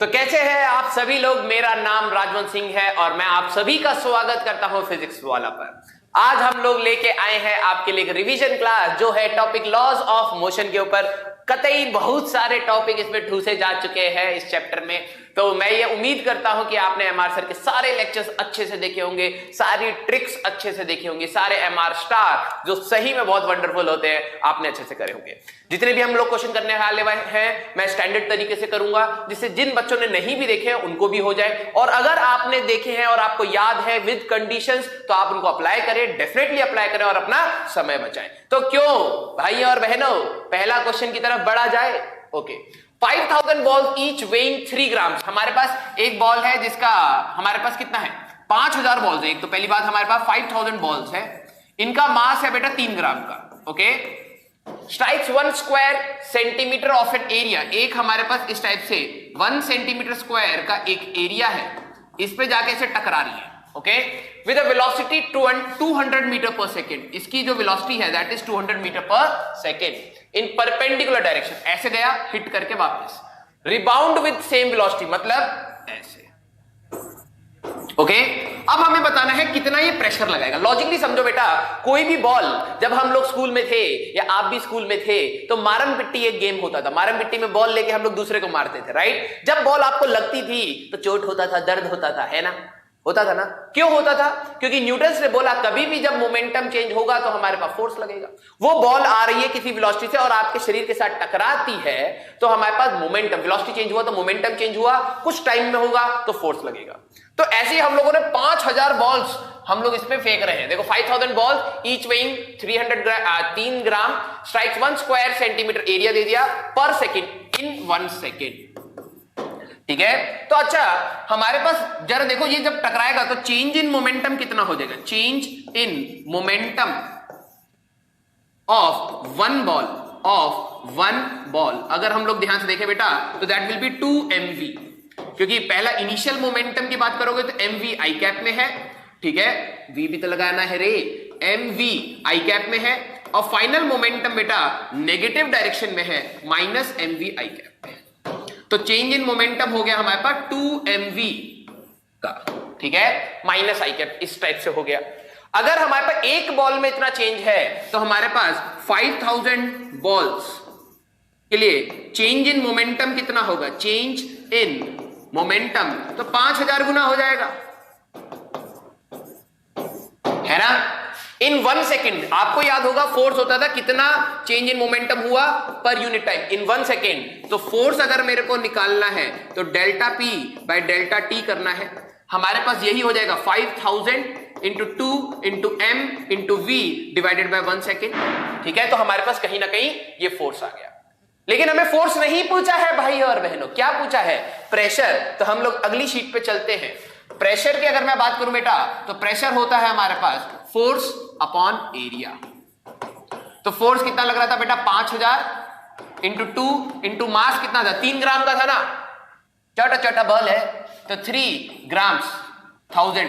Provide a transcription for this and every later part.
तो कैसे हैं आप सभी लोग। मेरा नाम राजवंत सिंह है और मैं आप सभी का स्वागत करता हूं फिजिक्स वाला पर। आज हम लोग लेके आए हैं आपके लिए एक रिवीजन क्लास जो है टॉपिक लॉज ऑफ मोशन के ऊपर। कतई बहुत सारे टॉपिक इसमें ठूसे जा चुके हैं इस चैप्टर में, तो मैं ये उम्मीद करता हूं कि आपने एमआर सर के सारे लेक्चर्स अच्छे से देखे होंगे, सारी ट्रिक्स अच्छे से देखे होंगे, सारे एमआर स्टार जो सही में बहुत वंडरफुल होते हैं आपने अच्छे से करे होंगे। जितने भी हम लोग क्वेश्चन करने वाले हैं मैं स्टैंडर्ड तरीके से करूंगा, जिससे जिन बच्चों ने नहीं भी देखे हैं उनको भी हो जाए, और अगर आपने देखे हैं और आपको याद है विद कंडीशंस तो आप उनको अप्लाई करें, डेफिनेटली अप्लाई करें और अपना समय बचाएं। तो क्यों भाई और बहनों, पहला क्वेश्चन की तरफ बढ़ा जाए। Okay, 5000 balls each weighing 3 grams. हमारे पास एक बॉल है जिसका हमारे पास कितना है, 5000 बॉल्स है। एक तो पहली बात हमारे पास 5000 बॉल्स है, इनका मास है बेटा 3 ग्राम का। Okay, strikes 1 square centimetre of an area. एक हमारे पास इस टाइप से 1 सेंटीमीटर स्क्वायर का एक एरिया है, इस पे जाके इसे टकरा रही है। Okay, with a velocity 200 metre per second. इसकी जो वेलोसिटी है that is 200 metre per second in perpendicular direction. ऐसे गया, हिट करके वापस, रिबाउंड विद सेम वेलोसिटी, मतलब ऐसे। ओके, अब हमें बताना है कितना ये प्रेशर लगाएगा। लॉजिकली समझो बेटा, कोई भी बॉल, जब हम लोग स्कूल में थे या आप भी स्कूल में थे तो मारम पिट्टी एक गेम होता था। मारम पिट्टी में बॉल लेके हम लोग दूसरे को मारते थे, राइट। जब बॉल आपको लगती थी तो चोट होता था, दर्द होता था, है ना, होता था ना। क्यों होता था? क्योंकि न्यूटन ने बोला कभी भी जब मोमेंटम चेंज होगा तो हमारे पास फोर्स लगेगा। वो बॉल आ रही है किसी वेलोसिटी से और आपके शरीर के साथ टकराती है तो हमारे पास मोमेंटम, वेलोसिटी चेंज हुआ तो मोमेंटम चेंज हुआ, कुछ टाइम में होगा तो फोर्स लगेगा। तो ऐसे ही हम लोगों ने 5000 बॉल्स हम लोग इस पे फेंक रहे हैं। देखो 5000 बॉल्स ईच वेइंग 3 ग्राम, स्ट्राइक्स 1 स्क्वायर सेंटीमीटर एरिया दे दिया पर सेकेंड इन 1 सेकेंड। ठीक है, तो अच्छा हमारे पास जरा देखो, ये जब टकराएगा तो चेंज इन मोमेंटम कितना हो जाएगा। Change in momentum of one ball अगर हम लोग ध्यान से देखें बेटा तो दैट विल बी 2 mv। क्योंकि पहला इनिशियल मोमेंटम की बात करोगे तो mv आई कैप में है, ठीक है, v भी तो लगाना है रे, mv आई कैप में है, और फाइनल मोमेंटम बेटा नेगेटिव डायरेक्शन में है, माइनस mv आई कैप में है। तो चेंज इन मोमेंटम हो गया हमारे पास 2 mv का, ठीक है, माइनस आई कैप इस टाइप से हो गया। अगर हमारे पास एक बॉल में इतना चेंज है तो हमारे पास 5000 बॉल्स के लिए चेंज इन मोमेंटम कितना होगा, चेंज इन मोमेंटम तो 5000 गुना हो जाएगा, है ना, इन 1 सेकेंड। आपको याद होगा फोर्स होता था कितना चेंज इन मोमेंटम हुआ पर यूनिट टाइम, इन 1 सेकेंड। तो फोर्स अगर मेरे को निकालना है तो delta P by delta T करना है। हमारे पास यही हो जाएगा 5000 into 2 into M into V divided by 1 second. ठीक है, तो हमारे पास कहीं ना कहीं ये फोर्स आ गया। लेकिन हमें फोर्स नहीं पूछा है भाई और बहनों, क्या पूछा है, प्रेशर। तो हम लोग अगली शीट पे चलते हैं। प्रेशर की अगर मैं बात करूं बेटा तो प्रेशर होता है हमारे पास फोर्स अपॉन एरिया। तो फोर्स कितना लग रहा था बेटा, 5000 इंटू 2 इंटू मास कितना था, 3 ग्राम का था ना, छोटा छोटा बॉल है तो 3 ग्राम्स 1000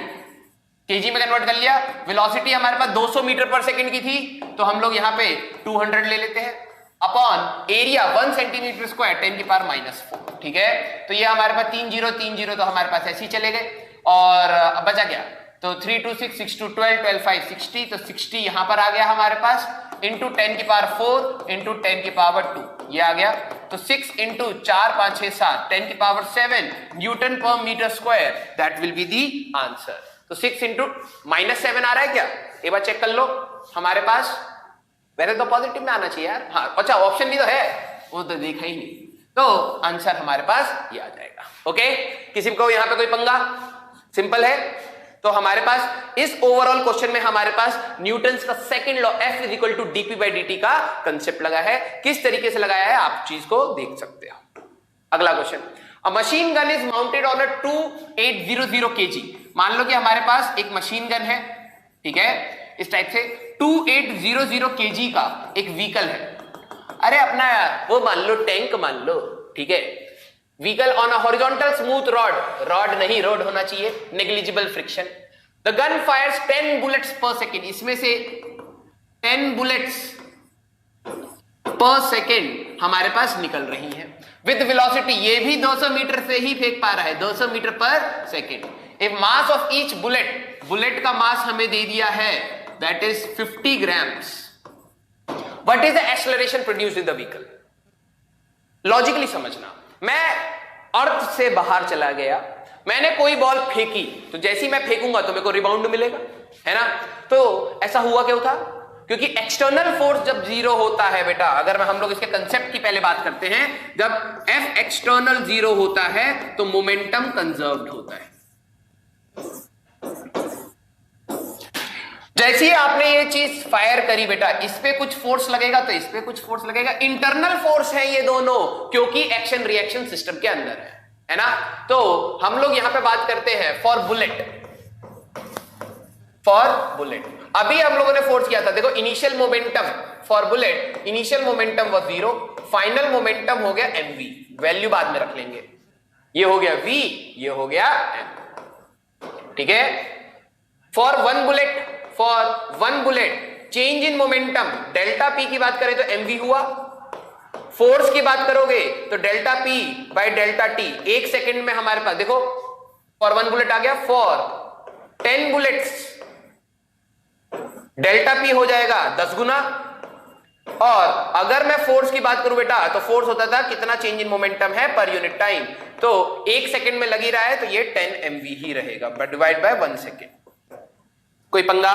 केजी में कन्वर्ट कर लिया। वेलोसिटी हमारे पास 200 मीटर पर सेकंड की थी तो हम लोग यहां पे 200 ले लेते हैं, अपॉन एरिया 1 सेंटीमीटर स्क्वायर 10 की पावर -4। ठीक है, तो ये हमारे पास 3 0 तो हमारे पास ऐसे ही चले गए, और अब बचा क्या, तो 3 2 6 6 2 12 12 5 60, तो 60 यहां पर आ गया हमारे पास, इंटू 10 की पावर 4 इंटू 10 की पावर 2 ये आ गया। तो 6 इंटू 4 5 6 7 10 की power 7 newton per metre square, that will be the answer. तो 6 इंटू -7 आ रहा है क्या, एक बार चेक कर लो हमारे पास, वैसे तो पॉजिटिव में आना चाहिए यार। हाँ अच्छा, ऑप्शन भी तो है, वो तो देखा ही नहीं, तो आंसर हमारे पास ये आ जाएगा। ओके, किसी को यहां पे कोई पंगा, सिंपल है। तो हमारे पास इस ओवरऑल क्वेश्चन में हमारे पास न्यूटन्स का second law F is equal to dp/dt का कंसेप्ट लगा है। किस तरीके से लगाया है आप चीज को देख सकते हो। अगला question, a machine gun is mounted on a 2800 kg। मान लो कि हमारे पास एक मशीन गन है, ठीक है, इस टाइप से 2800 kg का एक व्हीकल है। अरे अपना वो मान लो, टैंक मान लो, ठीक है, vehicle on a horizontal smooth rod नहीं, रोड होना चाहिए, negligible friction. The gun fires 10 bullets per second. इसमें से 10 बुलेट्स पर सेकेंड हमारे पास निकल रही है विद वेलोसिटी, ये भी 200 मीटर से ही फेंक पा रहा है, 200 metre per second. If mass of each bullet, bullet का मास हमें दे दिया है that is 50 grams, what is the acceleration produced in the vehicle? Logically समझना, मैं अर्थ से बाहर चला गया, मैंने कोई बॉल फेंकी, तो जैसी मैं फेंकूंगा तो मेरे को रिबाउंड मिलेगा, है ना? तो ऐसा हुआ क्यों था? क्योंकि एक्सटर्नल फोर्स जब जीरो होता है बेटा, अगर हम लोग इसके कंसेप्ट की पहले बात करते हैं, जब F एक्सटर्नल जीरो होता है तो मोमेंटम कंजर्व्ड होता है। जैसे ही आपने ये चीज फायर करी बेटा, इस पे कुछ फोर्स लगेगा तो इस पे कुछ फोर्स लगेगा, इंटरनल फोर्स है ये दोनों, क्योंकि एक्शन रिएक्शन सिस्टम के अंदर है ना? तो हम लोग यहां पे बात करते हैं फॉर बुलेट, फॉर बुलेट। अभी हम लोगों ने फोर्स किया था, देखो initial momentum for bullet, initial momentum was 0, final momentum हो गया mv, वैल्यू बाद में रख लेंगे, ये हो गया v, ये हो गया m, ठीक है? For one bullet, for one bullet change in momentum, delta p की बात करें तो mv हुआ, फोर्स की बात करोगे तो delta p by delta t, एक सेकंड में हमारे पास देखो फॉर वन बुलेट आ गया, फॉर 10 बुलेट्स डेल्टा पी हो जाएगा 10 गुना, और अगर मैं फोर्स की बात करूं बेटा तो फोर्स होता था कितना चेंज इन मोमेंटम है पर यूनिट टाइम, तो एक सेकंड में लगी रहा है तो ये 10 mv ही रहेगा, बट डिवाइड बाय 1 सेकंड। कोई पंगा?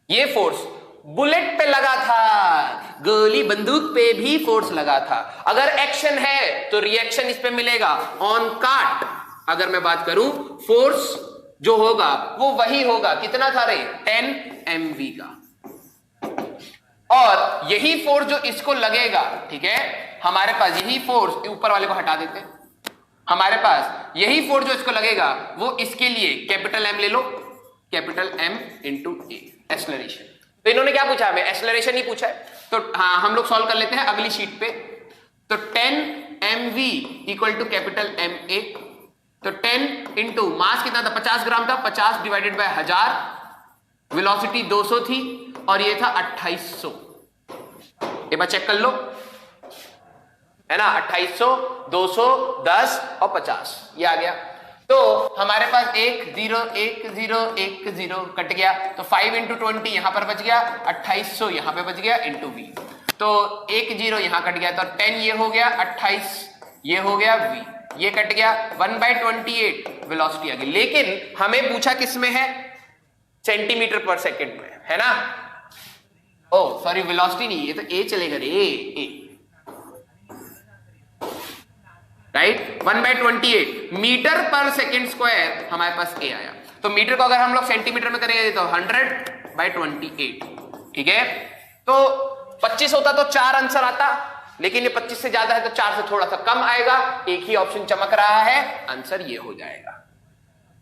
ये फोर्स बुलेट पे लगा था, गोली बंदूक पे भी फोर्स लगा था। अगर एक्शन है तो रिएक्शन इस पे मिलेगा ऑन काट। अगर मैं बात करूं फोर्स जो होगा वो वही होगा, कितना था रे? 10 mv का, और यही फोर्स जो इसको लगेगा, ठीक है, हमारे पास यही फोर्स, ऊपर वाले को हटा देते, हमारे पास यही फोर्स जो इसको लगेगा वो इसके लिए कैपिटल M ले लो, कैपिटल M इंटू ए, एक्सेलरेशन। तो इन्होंने क्या पूछा? हमें एक्सेलरेशन ही पूछा है, तो हाँ हम लोग सॉल्व कर लेते हैं अगली शीट पे। तो 10 mv equal to capital M A, तो 10 इंटू मास कितना था? 50 ग्राम था, 50 डिवाइडेड बाय 1000, वेलोसिटी 200 थी और ये था 2800। एक बार चेक कर लो, है ना? 2800, 200, 10 और 50, ये आ गया। तो हमारे पास 1 0 1 0 1 0 कट गया, तो 5 इंटू 20 यहां पर बच गया, 2800 यहां पे बच गया इंटू v, तो 1 0 यहां कट गया, तो 10 ये हो गया, 28 ये हो गया v, ये कट गया, 1/28 वेलोसिटी आ गई। लेकिन हमें पूछा किस में है? सेंटीमीटर पर सेकंड में, है ना? ओ सॉरी, वेलोसिटी नहीं, ये तो ए चलेगा रे, ए राइट, 1/28 मीटर पर सेकंड स्क्वायर हमारे पास ए आया। तो मीटर को अगर हम लोग सेंटीमीटर में करेंगे तो 100/28, ठीक है? तो 25 होता तो 4 आंसर आता, लेकिन ये 25 से ज्यादा है तो 4 से थोड़ा सा कम आएगा, एक ही ऑप्शन चमक रहा है, आंसर ये हो जाएगा।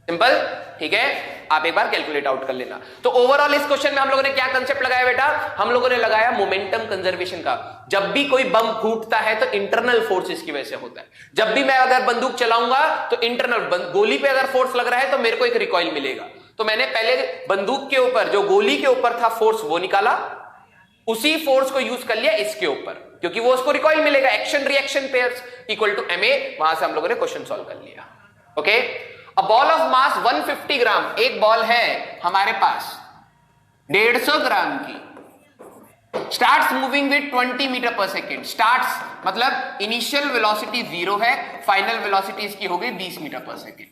सिंपल, ठीक है? आप एक बार कैलकुलेट आउट कर लेना। तो ओवरऑल इस क्वेश्चन में हम लोगों ने क्या कंसेप्ट लगाया बेटा? हम लोगों ने लगाया मोमेंटम कंजर्वेशन का। जब भी कोई बम फूटता है तो इंटरनल फोर्सेस की वजह से होता है। जब भी मैं अगर बंदूक चलाऊंगा तो इंटरनल, गोली पे अगर फोर्स लग रहा है तो मेरे को एक रिकॉइल मिलेगा। तो मैंने पहले बंदूक के ऊपर जो गोली के ऊपर था फोर्स वो निकाला, उसी फोर्स को यूज कर लिया इसके ऊपर, क्योंकि वो उसको रिकॉइल मिलेगा, action reaction pairs equal to ma, वहां से हम लोगों ने क्वेश्चन सॉल्व कर लिया। Okay, a ball of mass 150 ग्राम, एक बॉल है हमारे पास 150 ग्राम की, starts moving with 20 metre per second. Starts मतलब इनिशियल वेलोसिटी 0 है, फाइनल वेलोसिटी इसकी हो गई 20 metre per second,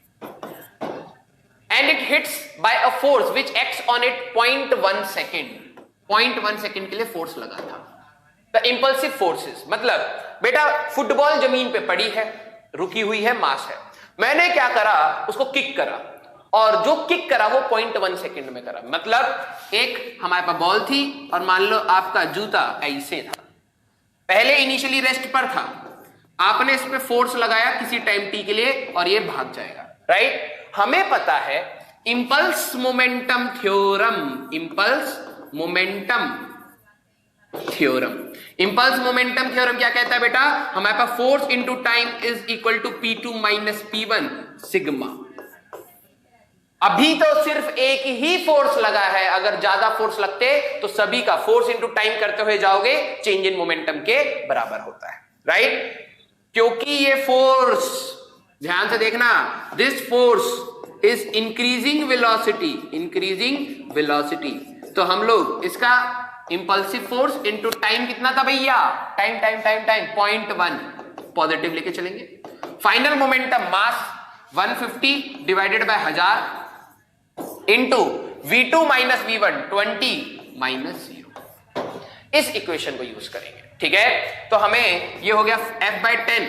and it hits by a force which acts on it 0.1 second. 0.1 second के लिए फोर्स लगा था। द इंपल्सिव फोर्सेस मतलब बेटा फुटबॉल जमीन पे पड़ी है, रुकी हुई है, मास है, मैंने क्या करा, उसको किक करा, और जो किक करा वो 0.1 सेकेंड में करा। मतलब एक हमारे पास बॉल थी और मान लो आपका जूता ऐसे था, पहले इनिशियली रेस्ट पर था, आपने इस पे फोर्स लगाया किसी टाइम टी के लिए और ये भाग जाएगा, राइट? हमें पता है impulse momentum theorem, impulse momentum theorem. Impulse momentum theorem क्या कहता है बेटा? हमारे पास force into time is equal to P2 minus P1 sigma. अभी तो सिर्फ एक ही फोर्स लगा है, अगर ज्यादा फोर्स लगते तो सभी का फोर्स इनटू टाइम करते हुए जाओगे, चेंज इन मोमेंटम के बराबर होता है, राइट? क्योंकि ये फोर्स, ध्यान से देखना, this force is increasing velocity, तो हम लोग इसका इंपल्सिव फोर्स इनटू टाइम कितना था भैया? टाइम 0.1 पॉजिटिव लेके चलेंगे। Final momentum mass 150 divided by 1000 into v2 minus v1 20 minus 0। इस इक्वेशन को यूज करेंगे, ठीक है? तो हमें ये हो गया F/10,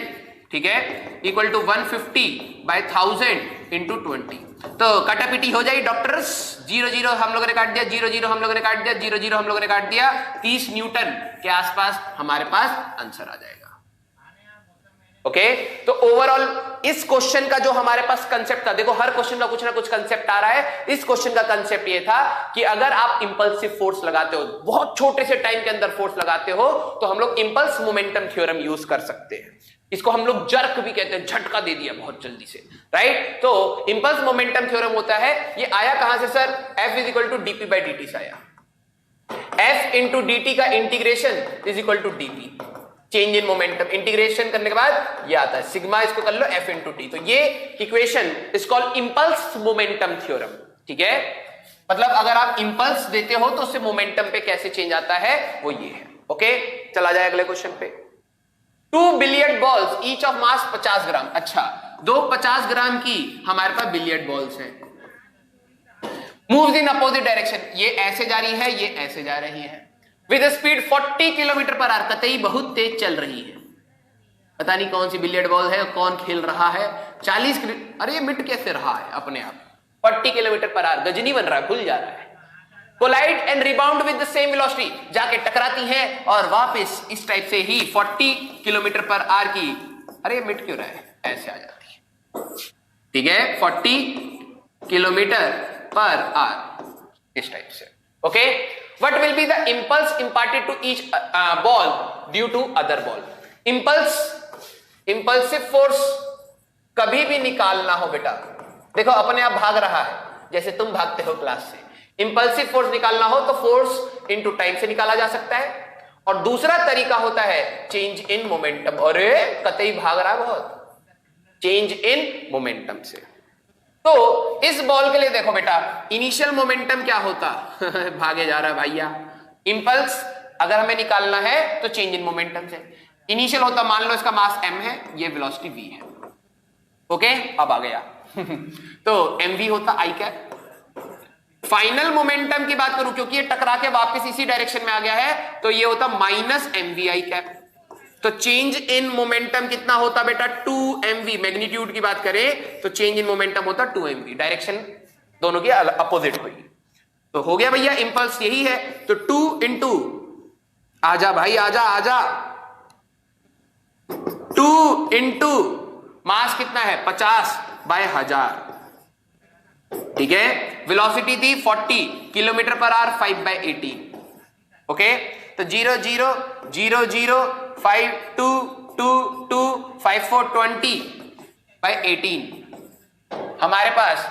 ठीक है, इक्वल टू 150/1000 इंटू 20। तो कटापिटी हो जाएगी डॉक्टर्स, 0 0 हम लोगों ने काट दिया, 0 0 हम लोगों ने काट दिया, 0 0 हम लोगों ने काट दिया, 30 न्यूटन के आसपास हमारे पास आंसर आ जाएगा। ओके, तो ओवरऑल इस क्वेश्चन का जो हमारे पास कंसेप्ट था, देखो हर क्वेश्चन का कुछ ना कुछ कंसेप्ट आ रहा है, इस क्वेश्चन का कंसेप्ट ये था कि अगर आप इंपल्सिव फोर्स लगाते हो, बहुत छोटे से टाइम के अंदर फोर्स लगाते हो, तो हम लोग इंपल्स मोमेंटम थ्योरम यूज कर सकते हैं। इसको हम लोग जर्क भी कहते हैं, झटका दे दिया बहुत जल्दी से, राइट? तो इंपल्स मोमेंटम थ्योरम होता है, ये आया कहां से sir? F is equal to dp/dt से आया। F इंटू dt का integration is equal to dp, change in momentum, integration करने के बाद ये आता है सिग्मा, इसको कर लो F इंटू टी। तो ये equation is called impulse momentum theorem, ठीक है? मतलब अगर आप इंपल्स देते हो तो उससे मोमेंटम पे कैसे चेंज आता है, वो ये है। ओके, चला जाए अगले क्वेश्चन पे। 2 billiard balls each of mass 50 ग्राम। अच्छा, दो 50 ग्राम की हमारे पास बिलियर्ड बॉल्स हैं, मूव्स इन अपोजिट डायरेक्शन, ये ऐसे जा रही है, ये ऐसे जा रही है, with speed 40 kilometre per our, कतई बहुत तेज चल रही है। पता नहीं कौन सी बिलियर्ड बॉल है, कौन खेल रहा है, 40, अरे ये मिट कैसे रहा है अपने आप, 40 किलोमीटर पर आवर, गजनी बन रहा है, खुल जा रहा है। Collide and rebound with the same velocity, जाके टकराती हैं और वापस इस टाइप से ही 40 किलोमीटर पर आवर की, अरे मिट क्यों रहा है, ऐसे आ जाती है, ठीक है, 40 किलोमीटर पर आवर इस टाइप से। Okay, what will be the impulse imparted to each ball due to other ball? impulsive force कभी भी निकालना हो बेटा, देखो अपने आप भाग रहा है, जैसे तुम भागते हो क्लास से, इंपल्सिव फोर्स निकालना हो तो फोर्स इनटू टाइम से निकाला जा सकता है, और दूसरा तरीका होता है चेंज इन मोमेंटम। अरे कतई भाग रहा है बहुत, चेंज इन मोमेंटम से। तो इस बॉल के लिए देखो बेटा, इनिशियल मोमेंटम क्या होता भागे जा रहा है भैया, इंपल्स अगर हमें निकालना है तो चेंज इन मोमेंटम से। इनिशियल होता, मान लो इसका मास m है, ये वेलोसिटी v है, ओके, अब आ गया तो mv होता i कैप। फाइनल मोमेंटम की बात करूं, क्योंकि ये टकरा के वापस इसी डायरेक्शन में आ गया है, तो ये होता माइनस mvi कैप। तो चेंज इन मोमेंटम कितना होता बेटा? 2mv। मैग्नीट्यूड की बात करें तो चेंज इन मोमेंटम होता 2mv, डायरेक्शन दोनों की अपोजिट होगी। तो हो गया भैया, इंपल्स यही है, तो 2 इंटू, आजा भाई आजा आजा, 2 इंटू मास कितना है 50/1000, ठीक है, वेलोसिटी थी 40 किलोमीटर पर आवर, 5/18। ओके, तो 0 0 0 0 5 2 2 2 5 4 20/18 हमारे पास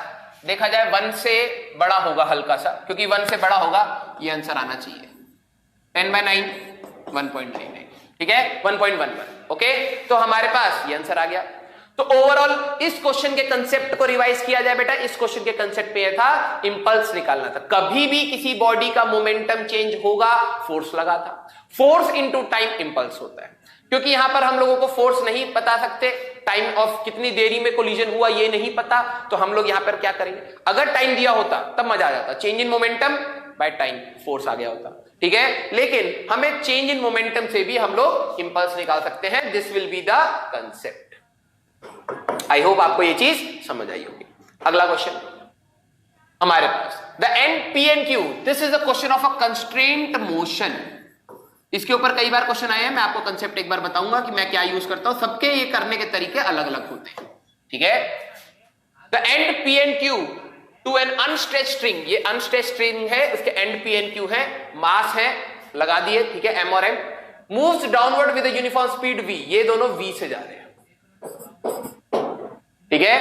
देखा जाए 1 से बड़ा होगा हल्का सा, क्योंकि 1 से बड़ा होगा ये आंसर आना चाहिए। 10/9 1.99, ठीक है, 1.11। ओके, तो हमारे पास ये आंसर आ गया। तो ओवरऑल इस क्वेश्चन के कंसेप्ट को रिवाइज किया जाए बेटा, इस क्वेश्चन के कंसेप्ट पे था इंपल्स निकालना था। कभी भी किसी बॉडी का मोमेंटम चेंज होगा, फोर्स लगा था, फोर्स इनटू टाइम इंपल्स होता है। क्योंकि यहां पर हम लोगों को फोर्स नहीं बता सकते, टाइम ऑफ कितनी देरी में कोलिजन हुआ ये नहीं पता, तो हम लोग यहां पर क्या करेंगे, अगर टाइम दिया होता तब मजा आ जाता, change in momentum by time, force आ गया होता, ठीक है। लेकिन हमें चेंज इन मोमेंटम से भी हम लोग इंपल्स निकाल सकते हैं। This will be the concept. I hope आपको ये चीज समझ आई होगी। अगला क्वेश्चन हमारे पास, the and P and Q, this is a question of a constraint motion. इसके ऊपर कई बार क्वेश्चन आए हैं, मैं आपको कंसेप्ट एक बार बताऊंगा कि मैं क्या यूज करता हूं, सबके ये करने के तरीके अलग अलग होते हैं, ठीक है। The and P and Q to an unstretched string, ये अनस्ट्रेच्ड स्ट्रिंग है, उसके एंड पी एंड क्यू है, मास है, लगा दिए, ठीक है, एम और M, moves downward with uniform speed v, ये दोनों v से जा रहे हैं, ठीक है।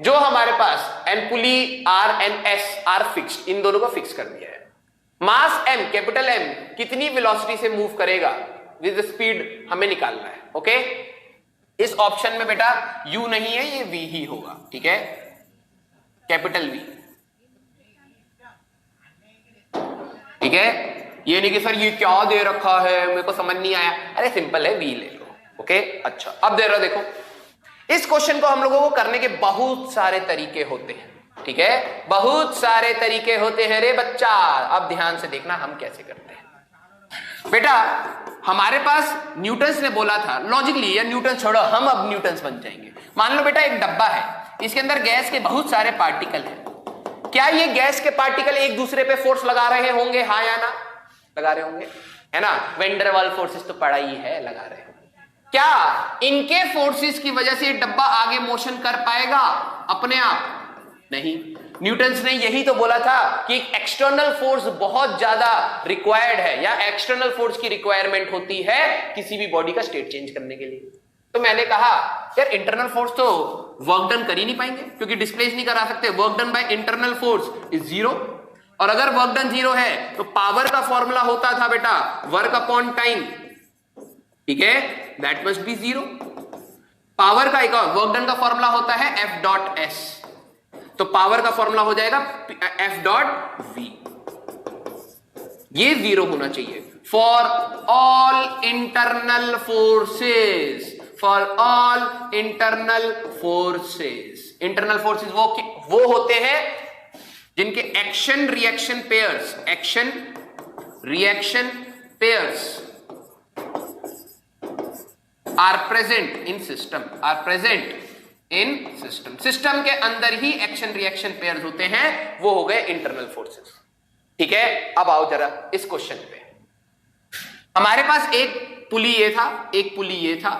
जो हमारे पास and pulley R and S are fixed, इन दोनों को फिक्स कर दिया है। मास m, कैपिटल M कितनी वेलोसिटी से मूव करेगा विद स्पीड हमें निकालना है। ओके, इस ऑप्शन में बेटा u नहीं है, ये v ही होगा। ठीक है, कैपिटल V। ठीक है, ये नहीं कि सर ये क्या दे रखा है मेरे को समझ नहीं आया, अरे सिंपल है, v ले लो। ओके, अच्छा अब दे रहा देखो, इस क्वेश्चन को हम लोगों को करने के बहुत सारे तरीके होते हैं। ठीक है, बहुत सारे तरीके होते हैं रे बच्चा। अब ध्यान से देखना हम कैसे करते हैं। बेटा हमारे पास न्यूटन्स ने बोला था लॉजिकली, या न्यूटन छोड़ो, हम अब न्यूटन्स बन जाएंगे। मान लो बेटा एक डब्बा है, इसके अंदर गैस के बहुत सारे पार्टिकल हैं। क्या ये गैस के पार्टिकल एक दूसरे पे फोर्स लगा रहे होंगे? हाँ या ना? लगा रहे होंगे, है ना? वेन डर वाल फोर्सेस तो पढ़ा ही है, लगा रहे होंगे। क्या इनके फोर्सेस की वजह से डब्बा आगे मोशन कर पाएगा अपने आप? नहीं। न्यूटन्स ने यही तो बोला था कि एक एक्सटर्नल फोर्स बहुत ज्यादा रिक्वायर्ड है, या एक्सटर्नल फोर्स की रिक्वायरमेंट होती है किसी भी बॉडी का स्टेट चेंज करने के लिए। तो मैंने कहा यार इंटरनल फोर्स तो वर्क डन कर ही नहीं पाएंगे, क्योंकि डिस्प्लेस नहीं करा सकते। Work done by internal force is zero, और अगर वर्क डन जीरो है तो पावर का फॉर्मूला होता था बेटा वर्क अपॉन टाइम। ठीक है, that must be zero. Power का एक और वर्क डन का फॉर्मूला होता है एफ डॉट एस, तो पावर का फॉर्मूला हो जाएगा एफ डॉट वी। ये जीरो होना चाहिए for all internal forces, for all internal forces. Internal forces वो होते हैं जिनके action reaction pairs, action reaction pairs are present in system, are present in system. System के अंदर ही एक्शन रिएक्शन पेयर्स होते हैं, वो हो गए इंटरनल फोर्सेस। ठीक है, अब आओ जरा इस क्वेश्चन पे। हमारे पास एक पुली ये था, एक पुली ये था,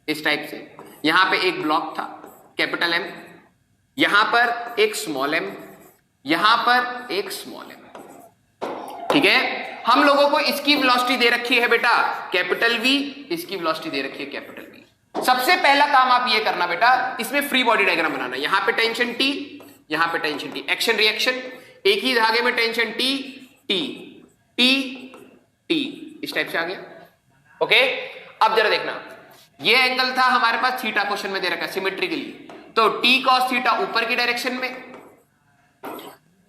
इस टाइप से। यहां पे एक ब्लॉक था कैपिटल M, यहां पर एक स्मॉल m, यहां पर एक स्मॉल m। ठीक है, हम लोगों को इसकी वेलोसिटी दे रखी है बेटा कैपिटल V, इसकी वेलोसिटी दे रखी है कैपिटल V। सबसे पहला काम आप ये करना बेटा, इसमें फ्री बॉडी डायग्राम बनाना। यहां पे टेंशन T, यहां पे टेंशन T, एक्शन रिएक्शन, एक ही धागे में tension T T T T, इस टाइप से आ गया। ओके, अब जरा देखना, ये एंगल था हमारे पास थीटा, क्वेश्चन में दे रखा है सिमेट्रिकली, तो T cos थीटा ऊपर की डायरेक्शन में,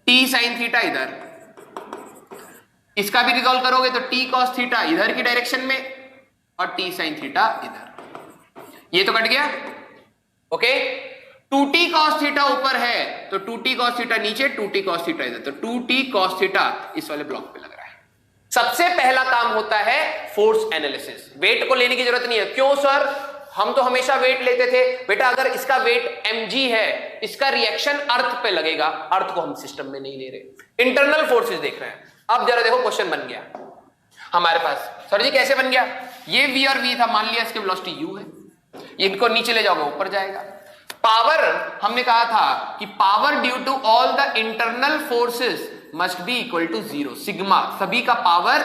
T sin थीटा इधर। इसका भी रिजॉल्व करोगे तो T cos थीटा इधर की डायरेक्शन में और T sin थीटा इधर। ये तो कट गया। ओके, 2t cos थीटा ऊपर है तो 2t cos थीटा नीचे, 2t cos थीटा इधर, तो 2t cos थीटा इस वाले ब्लॉक पे लग रहा है। सबसे पहला काम होता है फोर्स एनालिसिस। वेट को लेने की जरूरत नहीं है। क्यों सर? हम तो हमेशा वेट लेते थे। बेटा अगर इसका वेट mg है, इसका रिएक्शन अर्थ पे लगेगा, अर्थ को हम सिस्टम में नहीं ले रहे, इंटरनल फोर्सेस देख रहे हैं। अब जरा देखो क्वेश्चन बन गया हमारे पास। सर जी कैसे बन गया? ये v और v था, मान लिया इसकी वेलोसिटी u है, इनको नीचे ले जाओगे ऊपर जाएगा। पावर हमने कहा था कि power due to all the internal forces must be equal to zero, sigma, सभी का पावर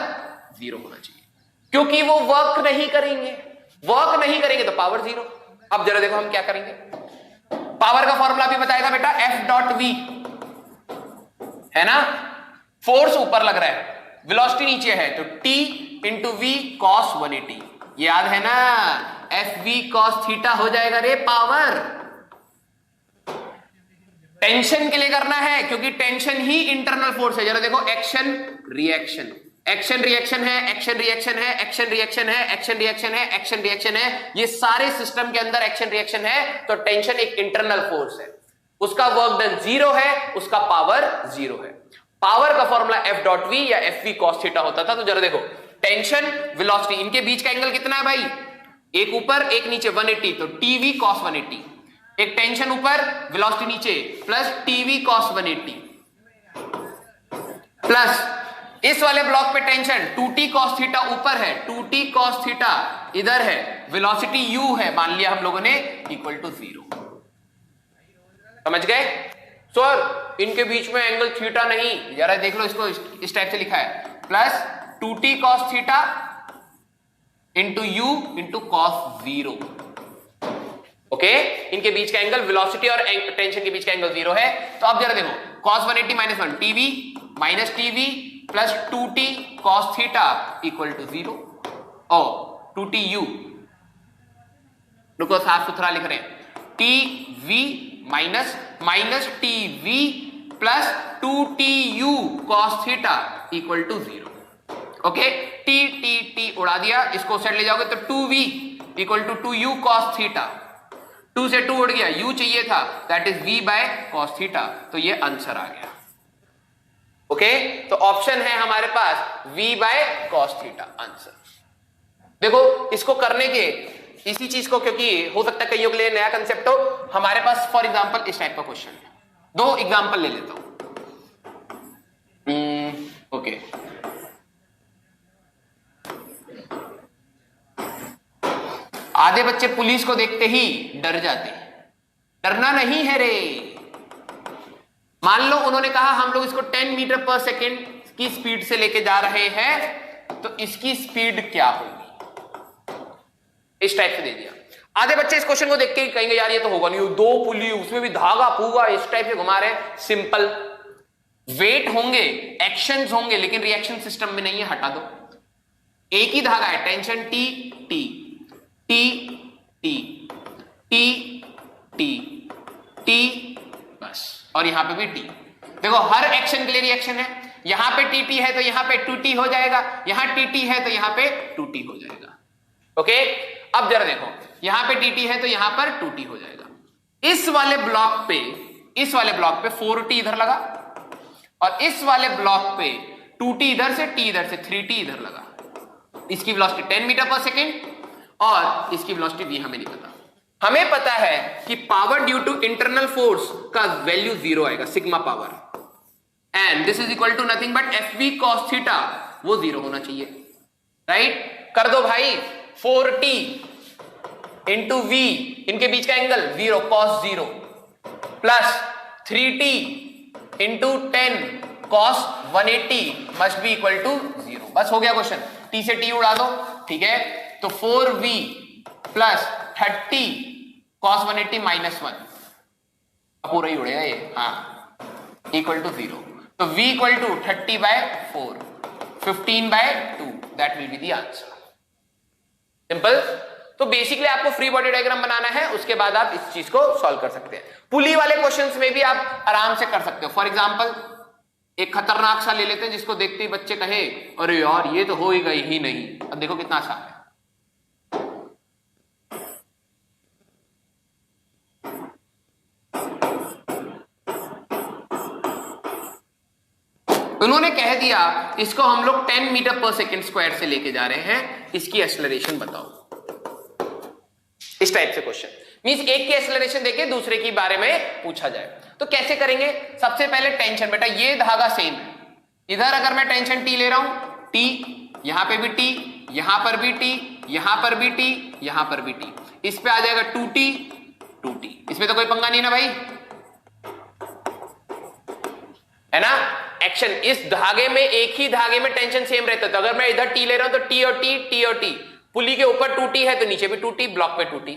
जीरो होना चाहिए, क्योंकि वो वर्क नहीं करेंगे, वर्क नहीं करेंगे तो पावर जीरो। अब जरा देखो हम क्या करेंगे। पावर का फॉर्मूला भी बताया था बेटा एफ डॉट वी, है ना? फोर्स ऊपर लग रहा है, वेलोसिटी नीचे है, तो T इंटू वी कॉस 180, याद है ना? एफ वी कॉस थीटा हो जाएगा रे पावर। टेंशन के लिए करना है, क्योंकि टेंशन ही इंटरनल फोर्स है। जरा देखो, एक्शन रिएक्शन, एक्शन रिएक्शन है, एक्शन रिएक्शन है, एक्शन रिएक्शन है, एक्शन रिएक्शन है, एक्शन रिएक्शन है, ये सारे सिस्टम के अंदर एक्शन रिएक्शन है, तो टेंशन एक इंटरनल फोर्स है, उसका वर्क डन जीरो है, उसका पावर जीरो है। पावर का फॉर्मूला एफ डॉट वी या एफ वी कॉस थीटा होता था। तो जरा देखो, टेंशन वेलोसिटी, इनके बीच का एंगल कितना है भाई? एक ऊपर एक नीचे, 180, तो टीवी कॉस 180। एक टेंशन ऊपर वेलोसिटी नीचे, प्लस टीवी कॉस 180, प्लस इस वाले ब्लॉक पे टेंशन 2t cos थीटा ऊपर है, 2t cos थीटा इधर है, वेलोसिटी u है, मान लिया हम लोगों ने, इक्वल टू 0। समझ गए? सर इनके बीच में एंगल थीटा नहीं, जरा देख लो, इसको इस टाइप से लिखा है, plus 2t cos theta into u into cos 0। Okay इनके बीच का एंगल वेलोसिटी और टेंशन के बीच का एंगल 0 है। तो अब जरा देखो cos 180 minus 1 TV minus TV plus 2t cos theta equal to 0 और 2tu, रुको साफ सुथरा लिख रहे हैं, TV minus minus TV plus 2tu cos theta equal to 0। Okay T उड़ा दिया, इसको सेट ले जाओगे तो 2v equal to 2u cos theta, 2 से 2 उड़ गया, u चाहिए था, that is v by cos theta, तो ये आंसर आ गया। ओके तो ऑप्शन है हमारे पास v by cos theta answer. देखो इसको करने के इसी चीज को, क्योंकि हो सकता है कईयों के लिए नया कंसेप्ट हो, हमारे पास फॉर एग्जांपल इस टाइप का क्वेश्चन है, दो एग्जांपल ले लेता हूं। ओके आधे बच्चे पुलिस को देखते ही डर जाते हैं, डरना नहीं है रे। मान लो उन्होंने कहा हम लोग इसको 10 मीटर पर सेकेंड की स्पीड से लेके जा रहे हैं, तो इसकी स्पीड क्या होगी, इस टाइप से दे दिया। आधे बच्चे इस क्वेश्चन को देख के कहेंगे यार ये तो होगा नहीं, दो पुली उसमें भी धागा फूगा इस टाइप से घुमा रहे हैं। सिंपल, वेट होंगे, एक्शंस होंगे, लेकिन रिएक्शन सिस्टम में नहीं है, हटा दो। एक ही धागा है, tension T T T T T T T bus, और यहां पे भी टी। देखो हर एक्शन के लिए रिएक्शन है, यहां पे टी टी है तो यहां पे 2t हो जाएगा, यहां टी टी है तो यहां पे 2t हो जाएगा। ओके अब जरा देखो यहां पे टी टी है तो यहां पर 2t हो जाएगा। इस वाले ब्लॉक पे 4t इधर लगा और इस वाले ब्लॉक पे 2t इधर से, t इधर से, 3t इधर लगा। इसकी वेलोसिटी 10 मीटर पर सेकेंड और इसकी वेलोसिटी v हमें नहीं पता। हमें पता है कि power due to internal force का वैल्यू 0 आएगा, sigma power, and this is equal to nothing but fv cos theta, वो 0 होना चाहिए, राइट। कर दो भाई, 4t इंटू v, इनके बीच का angle 0 cos 0 plus 3t into 10 cos 180 must be equal to 0। बस हो गया क्वेश्चन, t से t उड़ा दो, ठीक है। तो 4v प्लस 30 cos 180 माइनस 1, पूरा ही उड़ेगा ये, हाँ, इक्वल टू 0। तो v equal to 30 by 4, 15 by 2, that will be the answer. Simple. तो बेसिकली आपको फ्री बॉडी डायग्राम बनाना है, उसके बाद आप इस चीज को सॉल्व कर सकते हैं। पुली वाले क्वेश्चंस में भी आप आराम से कर सकते हो। फॉर एग्जांपल एक खतरनाक सा ले लेते हैं जिसको देखते ही बच्चे कहे अरे यार ये तो हो ही गई ही नहीं। अब देखो कितना आसान है। उन्होंने कह दिया इसको हम लोग 10 मीटर पर सेकेंड स्क्वायर से लेके जा रहे हैं, इसकी एक्सेलरेशन बताओ। इस टाइप से क्वेश्चन मींस एक की एक्सेलरेशन देके दूसरे के बारे में पूछा जाए, तो कैसे करेंगे। सबसे पहले टेंशन, बेटा ये धागा सेम है, इधर अगर मैं टेंशन टी ले रहा हूं, टी, यहां पे भी टी, यहां पर भी टी, यहां पर भी टी, यहां पर भी टी, इस पे आ जाएगा 2t 2t। इसमें तो कोई पंगा नहीं ना भाई, है ना। एक्शन इस धागे में, एक ही धागे में टेंशन सेम रहता है, तो अगर मैं इधर टी ले रहा हूं तो टी और टी, टी और टी, पुली के ऊपर 2t है तो नीचे भी 2t, ब्लॉक पे 2t।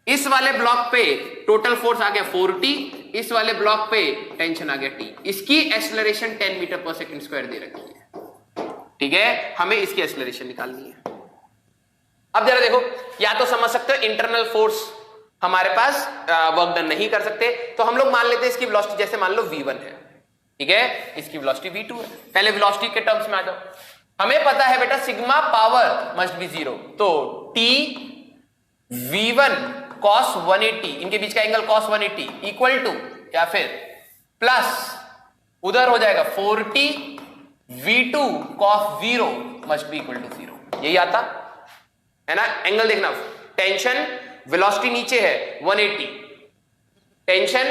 इस वाले ब्लॉक पे टोटल फोर्स आ गया 4t, इस वाले ब्लॉक पे टेंशन आ गया t। इसकी एक्सेलरेशन 10 मीटर पर सेकंड स्क्वायर दे रखी है, ठीक है। हमें इसकी एक्सेलरेशन निकालनी है। अब जरा देखो, या तो समझ सकते हो इंटरनल फोर्स हमारे पास वर्क डन नहीं कर सकते, तो हम लोग मान लेते हैं इसकी वेलोसिटी जैसे मान लो v1 है, ठीक है, इसकी वेलोसिटी v2 है। पहले वेलोसिटी के टर्म्स में आ जाओ। हमें पता है बेटा सिग्मा पावर मस्ट बी 0, तो t v1 cos 180, इनके बीच का एंगल cos 180 इक्वल टू, या फिर प्लस उधर हो जाएगा 4t v2 cos 0 must be equal to 0। यही आता है ना। एंगल देखना, टेंशन वेलोसिटी नीचे है 180, टेंशन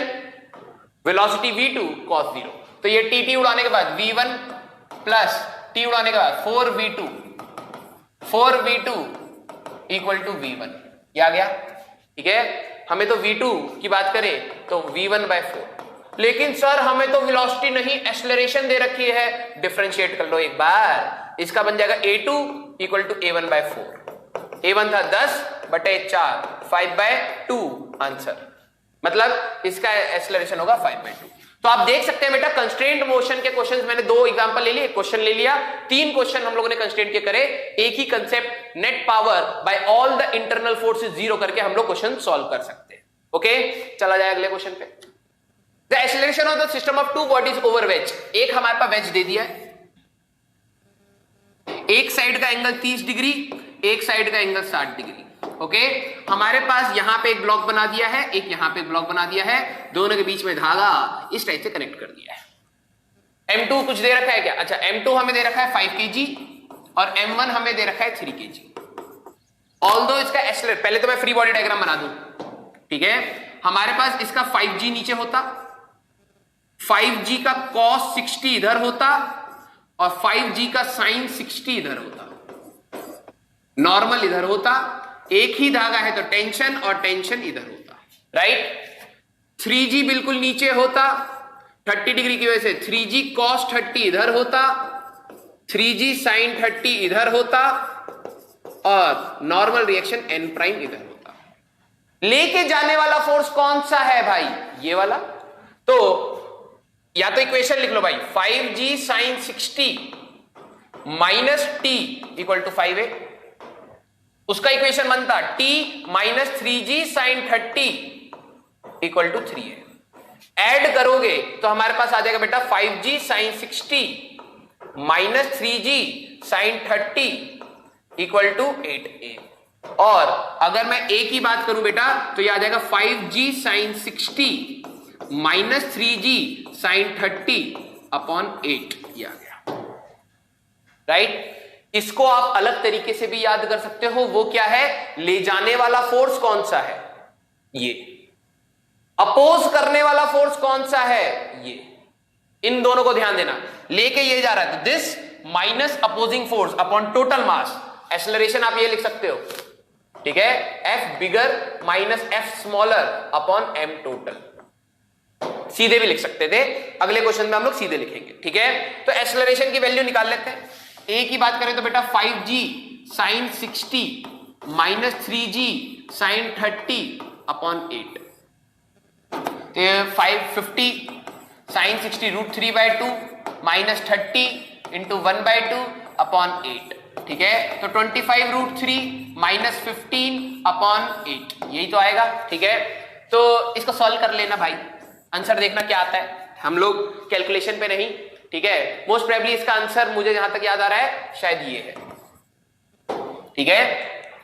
वेलोसिटी v2 cos 0, तो ये टी उड़ाने के बाद v1 प्लस t उड़ाने के बाद 4v2 इक्वल टू v1, ये आ गया, ठीक है। हमें तो v2 की बात करें तो v1 बाय 4, लेकिन सर हमें तो वेलोसिटी नहीं एक्सेलरेशन दे रखी है। डिफरेंशिएट कर लो एक बार, इसका बन जाएगा a2 equal to a1 bye 4। a1 था 10 5/4 5/2 आंसर, मतलब इसका एक्सेलरेशन होगा 5/2। तो आप देख सकते हैं बेटा कंस्ट्रेंट मोशन के क्वेश्चंस मैंने 2 एग्जांपल ले लिए, एक क्वेश्चन ले लिया, 3 क्वेश्चन हम लोगों ने कंस्ट्रेंट के करे, एक ही concept net power by all the internal forces 0 करके हम लोग क्वेश्चन सॉल्व कर सकते हैं। ओके, चला जाए अगले क्वेश्चन पे। The acceleration of the system of 2 bodies over wedge, एक हमारे पास वेज दे दिया है, एक साइड का एंगल 30 डिग्री, एक साइड का एंगल 60 डिग्री। ओके, हमारे पास यहां पे एक ब्लॉक बना दिया है, एक यहां पे एक ब्लॉक बना दिया है, दोनों के बीच में धागा इस टाइप से कनेक्ट कर दिया है। M2 कुछ दे रखा है क्या? अच्छा, M2 हमें दे रखा है 5 kg और M1 हमें दे रखा है 3 kg। ऑल्दो इसका एक्सेलरेशन, पहले तो मैं फ्री बॉडी डायग्राम बना दूं, ठीक है। हमारे पास इसका 5G नीचे होता, 5G का cos 60 इधर होता और 5G का sin 60 इधर होता, नॉर्मल इधर होता, एक ही धागा है तो टेंशन और टेंशन इधर होता, राइट। 3G बिल्कुल नीचे होता, 30 डिग्री की वजह से 3G cos 30 इधर होता, 3G sin 30 इधर होता और नॉर्मल रिएक्शन n प्राइम इधर होता। लेके जाने वाला फोर्स कौन सा है भाई? ये वाला। तो या तो इक्वेशन लिख लो भाई, 5G sin 60 minus T equal to 5A, उसका इक्वेशन बनता T minus 3G sin 30 equal to 3A। Add करोगे तो हमारे पास आ जाएगा बेटा 5G sin 60 minus 3G sin 30 equal to 8A। और अगर मैं A की बात करूं बेटा तो यह आ जाएगा 5G sin 60 minus 3G sin 30 upon 8, ये आ गया, राइट। इसको आप अलग तरीके से भी याद कर सकते हो, वो क्या है? ले जाने वाला फोर्स कौन सा है? ये। अपोज करने वाला फोर्स कौन सा है? ये। इन दोनों को ध्यान देना, लेके ये जा रहा है तो this minus opposing force upon total mass, acceleration आप ये लिख सकते हो, ठीक है, F bigger minus F smaller upon M total. सीधे भी लिख सकते थे, अगले क्वेश्चन में हम लोग सीधे लिखेंगे, ठीक है। तो एक्सेलरेशन की वैल्यू निकाल लेते हैं। A की बात करें तो बेटा 5G sin 60 minus 3G sin 30 upon 8, तो 550 sin 60 √3/2 माइनस 30 इंटू 1/2 अपॉन 8, ठीक है। तो 25 √3 माइनस 15 अपॉन 8, यही तो आएगा, ठीक है। तो इसको सॉल्व कर लेना भाई, आंसर देखना क्या आता है, हम लोग कैलकुलेशन पे नहीं, ठीक है। मोस्ट प्रोबेबली इसका आंसर मुझे जहां तक याद आ रहा है शायद ये है, ठीक है,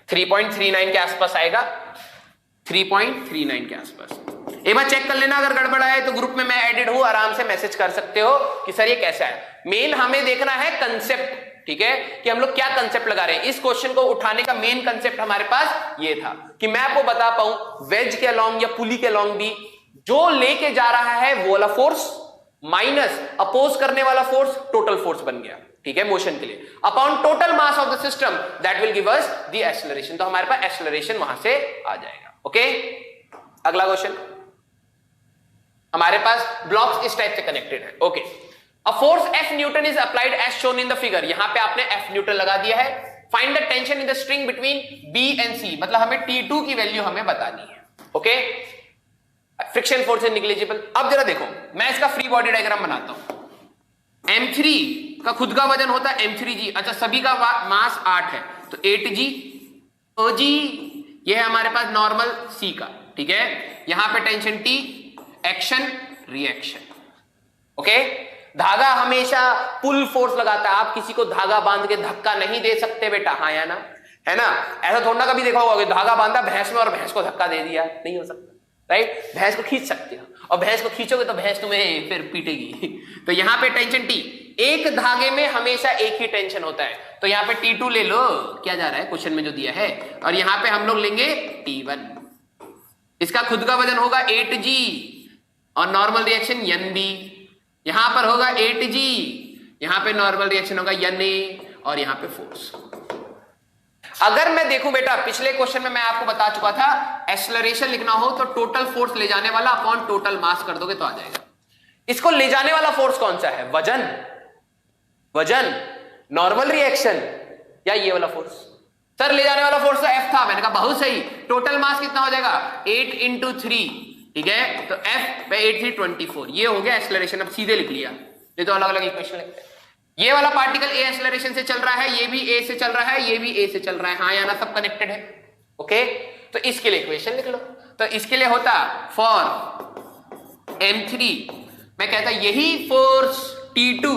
3.39 के आसपास आएगा, 3.39 के आसपास। एक बार चेक कर लेना, अगर गड़बड़ आए तो ग्रुप में मैं एडिड हूं, आराम से मैसेज कर सकते हो कि सर ये कैसा है। मेन हमें देखना है कंसेप्ट, ठीक है, कि हम लोग क्या कंसेप्ट लगा रहे हैं। इस क्वेश्चन को उठाने का मेन कंसेप्ट हमारे पास ये था कि मैं आपको बता पाऊं वेज के अलोंग या पुली के अलोंग भी जो लेके जा रहा है वो वाला फोर्स माइनस अपोज करने वाला फोर्स टोटल फोर्स बन गया, ठीक है, मोशन के लिए, upon total mass of the system that will give us the acceleration. तो हमारे पास एक्सेलरेशन वहां से आ जाएगा। ओके, अगला क्वेश्चन हमारे पास ब्लॉक्स इस टाइप से कनेक्टेड है। Okay, a force F newton is applied as shown in the figure. यहां पे आपने F न्यूटन लगा दिया है। Find the tension in the string between B and C, मतलब हमें T2 की वैल्यू हमें बतानी है। Okay, friction force is negligible. अब जरा देखो, मैं इसका फ्री बॉडी डायग्राम बनाता हूं। M3 का खुद का वजन होता है M3G। अच्छा, सभी का मास 8 है तो 8G OG, ये है हमारे पास नॉर्मल C का, ठीक है। यहां पे tension T, action reaction. Okay, धागा हमेशा पुल फोर्स लगाता है। आप किसी को धागा बांध के धक्का नहीं दे सकते बेटा, हाँ या ना, है ना। ऐसा थोड़ा कभी देखा होगा कि धागा बांधा भैंस में और भैंस को धक्का दे दिया, नहीं हो सकता, राइट। भैंस को खींच सकते हो और भैंस को खींचोगे तो भैंस तुम्हें फिर पीटेगी। तो यहां पे टेंशन T, एक धागे में हमेशा एक ही टेंशन होता है, तो यहां पे T2 ले लो, क्या जा रहा है क्वेश्चन में जो दिया है, और यहां पे हम लोग लेंगे T1। इसका खुद का वजन होगा 8G और नॉर्मल रिएक्शन NB। यहां पर होगा 8G, यहां पे नॉर्मल रिएक्शन होगा NA और यहां पे फोर्स। अगर मैं देखूं बेटा, पिछले क्वेश्चन में मैं आपको बता चुका था, एक्सेलरेशन लिखना हो तो टोटल फोर्स ले जाने वाला अपॉन टोटल मास कर दोगे तो आ जाएगा। इसको ले जाने वाला फोर्स कौन सा है? वजन, वजन, नॉर्मल रिएक्शन या ये वाला फोर्स? सर ले जाने वाला फोर्स तो F था, मैंने कहा बहुत सही, टोटल मास कितना हो जाएगा 8 इंटू 3, ठीक है, तो F पे 8 3 24, ये हो गया एक्सेलरेशन। अब सीधे लिख लिया, ये तो अलग अलग इक्वेशन लिखते हैं। ये वाला पार्टिकल ए एक्सेलरेशन से चल रहा है, ये भी ए से चल रहा है, ये भी ए से चल रहा है, हाँ या ना, सब कनेक्टेड है, ओके। तो इसके लिए इक्वेशन लिख लो। तो इसके लिए होता फॉर M3, मैं कहता यही फोर्स T2,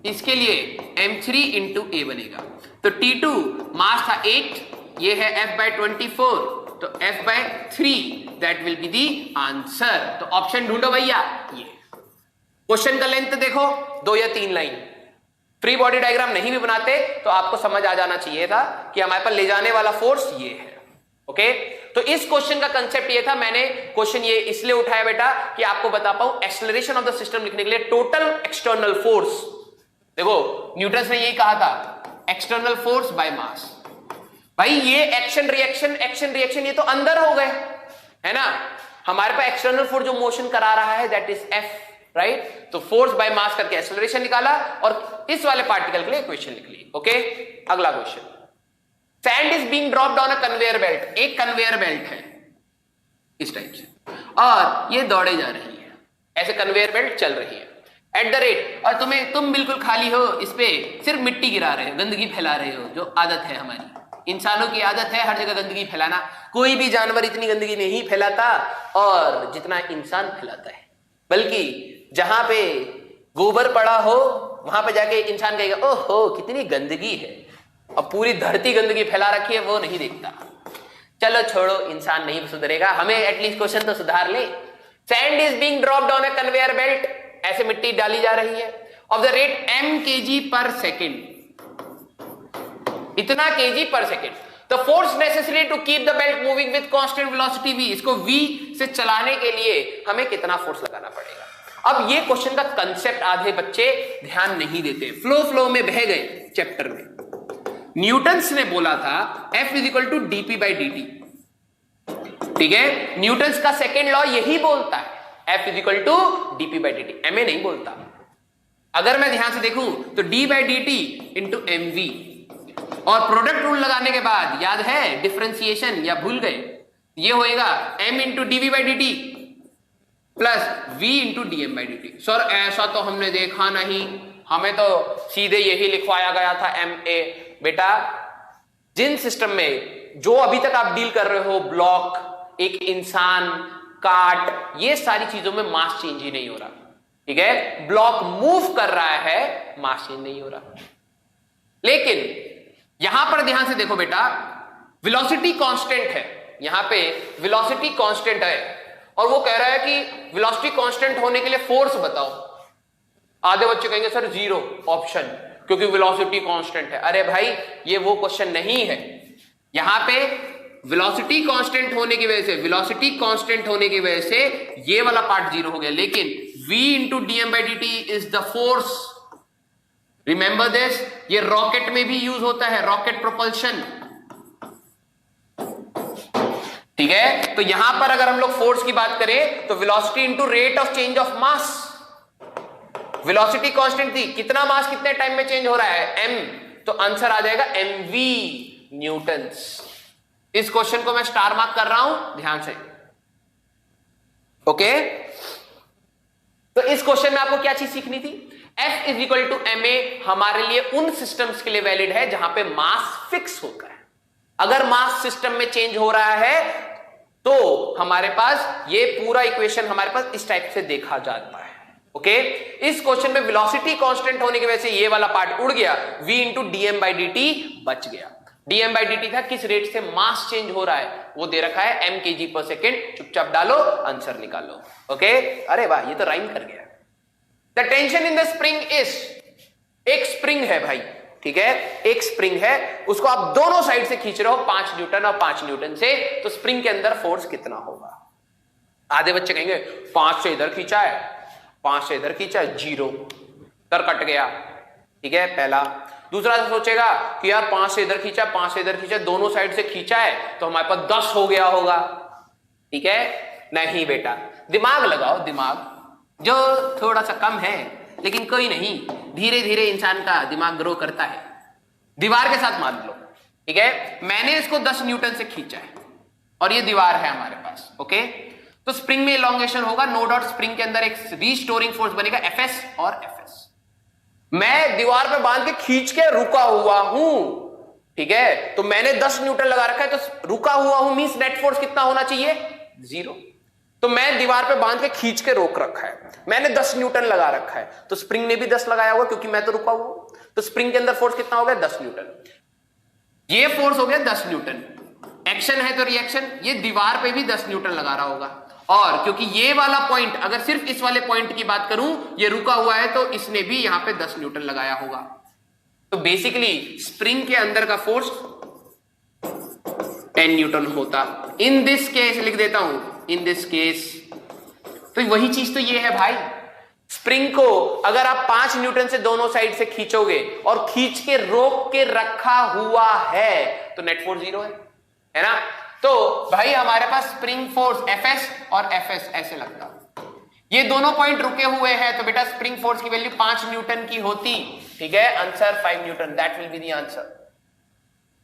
इसके लिए M3 इंटू ए बनेगा। तो T2 मास था 8, ये है F by 24, तो F by 3 that will be the answer. तो ऑप्शन ढूंढो भैया। ये क्वेश्चन का लेंथ देखो 2 या 3 लाइन, फ्री बॉडी डायग्राम नहीं भी बनाते तो आपको समझ आ जाना चाहिए था कि हमारे पास ले जाने वाला फोर्स ये है, ओके। तो इस क्वेश्चन का कंसेप्ट ये था, मैंने क्वेश्चन ये इसलिए उठाया बेटा कि आपको बता पाऊं एक्सेलरेशन ऑफ द सिस्टम लिखने के लिए टोटल एक्सटर्नल फोर्स। देखो न्यूटन ने यही कहा था, एक्सटर्नल फोर्स बाय मास। भाई ये एक्शन रिएक्शन ये तो अंदर हो गए, है ना। हमारे पास एक्सटर्नल फोर्स जो मोशन करा रहा है दैट इज F, राइट। तो फोर्स बाय मास करके एक्सेलरेशन निकाला और इस वाले पार्टिकल के लिए इक्वेशन लिख ली, ओके। अगला question, sand is being dropped on a conveyor belt. एक कन्वेयर बेल्ट है इस टाइप से और ये दौड़े जा रही है, ऐसे कन्वेयर बेल्ट चल रही है एट द रेट, और तुम बिल्कुल खाली हो, इस पे सिर्फ मिट्टी गिरा रहे हो, गंदगी फैला रहे हो, जो आदत है हमारी इंसानों की आदत है हर जगह गंदगी फैलाना। कोई भी जानवर इतनी गंदगी नहीं फैलाता और जितना इंसान फैलाता है, बल्कि जहां पे गोबर पड़ा हो वहां पे जाके इंसान कहेगा ओहो कितनी गंदगी है, और पूरी धरती गंदगी फैला रखी है वो नहीं देखता। चलो छोड़ो, इंसान नहीं सुधरेगा, हमें एटलीस्ट क्वेश्चन तो सुधार ले। Sand is being dropped on a conveyor belt, ऐसे मिट्टी डाली जा रही है of the rate m kg per second, इतना kg per second. The force necessary to keep the belt moving with constant velocity v, इसको v से चलाने के लिए हमें कितना फोर्स लगाना पड़ेगा। अब ये क्वेश्चन का कंसेप्ट आधे बच्चे ध्यान नहीं देते, फ्लो में बह गए चैप्टर में। न्यूटन्स ने बोला था F is equal to dp by dt, ठीक है। न्यूटन्स का सेकेंड लॉ यही बोलता है F is equal to dp by dt, ma नहीं बोलता। अगर मैं ध्यान से देखूं तो d by dt into mv, और प्रोडक्ट रूल लगाने के बाद याद है डिफरेंशिएशन या भूल गए, ये होएगा m into dv by dt plus v into dm by dt। Sir ऐसा तो हमने देखा नहीं, हमें तो सीधे यही लिखवाया गया था ma। बेटा जिन सिस्टम में जो अभी तक आप डील कर रहे हो, ब्लॉक, एक इंसान, काट, ये सारी चीजों में मास चेंज ही नहीं हो रहा, ठीक है। ब्लॉक मूव कर रहा है, मास चेंज नहीं हो रहा। लेकिन यहां पर ध्यान से देखो बेटा, वेलोसिटी कांस्टेंट है, यहां पे वेलोसिटी कांस्टेंट है और वो कह रहा है कि वेलोसिटी कांस्टेंट होने के लिए फोर्स बताओ। आधे बच्चे कहेंगे सर 0 ऑप्शन, क्योंकि वेलोसिटी कांस्टेंट है। अरे भाई ये वो क्वेश्चन नहीं है, यहां पे वेलोसिटी कांस्टेंट होने की वजह से ये वाला पार्ट 0 हो गया, लेकिन v into dm by dt is the force. Remember this, ये रॉकेट में भी यूज होता है, रॉकेट प्रोपल्शन, ठीक है। तो यहां पर अगर हम लोग फोर्स की बात करें तो velocity into rate of change of mass, velocity constant थी, कितना मास कितने टाइम में चेंज हो रहा है m, तो आंसर आ जाएगा mv न्यूटन्स। इस क्वेश्चन को मैं स्टार मार्क कर रहा हूं ध्यान से, ओके। तो इस क्वेश्चन में आपको क्या चीज सीखनी थी, F is equal to ma हमारे लिए उन सिस्टम्स के लिए वैलिड है जहां पे मास फिक्स होकर है। अगर मास सिस्टम में चेंज हो रहा है तो हमारे पास ये पूरा इक्वेशन हमारे पास इस टाइप से देखा जाता है, ओके। इस क्वेश्चन में वेलोसिटी कांस्टेंट होने की वजह से ये वाला पार्ट उड़ गया, v into dm by dt बच गया। dm बाई dt था किस रेट से मास चेंज हो रहा है, वो दे रखा है m kg पर सेकेंड, चुपचाप डालो आंसर निकालो, ओके। अरे वाह ये तो राइम कर गया। The tension in the spring is, एक स्प्रिंग है भाई, ठीक है, एक स्प्रिंग है, उसको आप दोनों साइड से खींच रहे हो 5 न्यूटन और 5 न्यूटन से, तो स्प्रिंग के अंदर फोर्स कितना होगा। आधे बच्चे कहेंगे 5 से इधर खींचा है, 5 से इधर खींचा है, 0 तर कट गया, ठीक है पहला। दूसरा सोचेगा कि यार 5 से इधर खींचा, 5 से इधर खींचा, दोनों साइड से खींचा है तो हमारे पास 10 हो गया होगा, ठीक है। नहीं बेटा, दिमाग लगाओ, दिमाग जो थोड़ा सा कम है, लेकिन कोई नहीं, धीरे धीरे इंसान का दिमाग ग्रो करता है। दीवार के साथ मान लो, ठीक है, मैंने इसको 10 न्यूटन से खींचा है और ये दीवार है हमारे पास, ओके। तो स्प्रिंग में इलॉन्गेशन होगा, नो डाउट स्प्रिंग के अंदर एक रीस्टोरिंग फोर्स बनेगा Fs और Fs। मैं दीवार पे बांध के खींच के रुका हुआ हूं, ठीक है, तो मैंने 10 न्यूटन लगा रखा है, तो रुका हुआ हूं मींस नेट फोर्स कितना होना चाहिए? 0। तो मैं दीवार पे बांध के खींच के रोक रखा है, मैंने 10 न्यूटन लगा रखा है, तो स्प्रिंग ने भी 10 लगाया होगा क्योंकि मैं तो रुका हुआ हूं। तो स्प्रिंग के अंदर फोर्स कितना हो गया? 10 न्यूटन। ये फोर्स हो गया 10 न्यूटन, एक्शन है तो रिएक्शन, ये दीवार पे भी 10 न्यूटन लगा रहा होगा। और क्योंकि ये वाला पॉइंट, अगर सिर्फ इस वाले पॉइंट की बात करूं, ये रुका हुआ है, तो इसने भी यहां पे 10 न्यूटन लगाया होगा। तो बेसिकली स्प्रिंग के अंदर का फोर्स 10 न्यूटन होता। इन दिस केस लिख देता हूं, इन दिस केस। तो वही चीज तो ये है भाई, स्प्रिंग को अगर आप 5 न्यूटन से दोनों साइड से खींचोगे और खींच के रोक के रखा हुआ है, तो नेट फोर्स 0 है ना। तो भाई हमारे पास स्प्रिंग फोर्स Fs और Fs ऐसे लगता, ये दोनों पॉइंट रुके हुए हैं, तो बेटा स्प्रिंग फोर्स की वैल्यू 5 न्यूटन की होती, ठीक है। Answer 5 Newton, that will be the answer.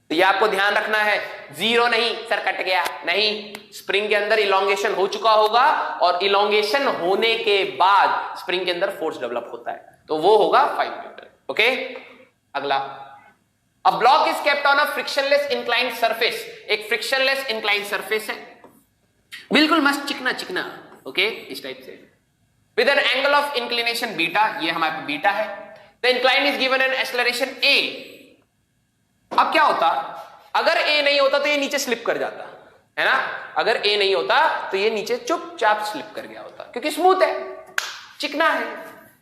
तो ये आपको ध्यान रखना है, 0 नहीं सर कट गया, नहीं, स्प्रिंग के अंदर इलॉन्गेशन हो चुका होगा और इलॉन्गेशन होने के बाद स्प्रिंग के अंदर फोर्स डेवलप होता है, तो वो होगा 5 न्यूटन, ओके। अगला, A block is kept on a frictionless inclined surface। एक frictionless inclined surface है, बिल्कुल मस्त चिकना चिकना, ओके, इस टाइप से, with an angle of inclination beta, ये हमारे पे बीटा है। The incline is given an acceleration a। अब क्या होता, अगर a नहीं होता तो ये नीचे स्लिप कर जाता है ना, अगर a नहीं होता तो ये नीचे चुपचाप स्लिप कर गया होता, क्योंकि स्मूथ है, चिकना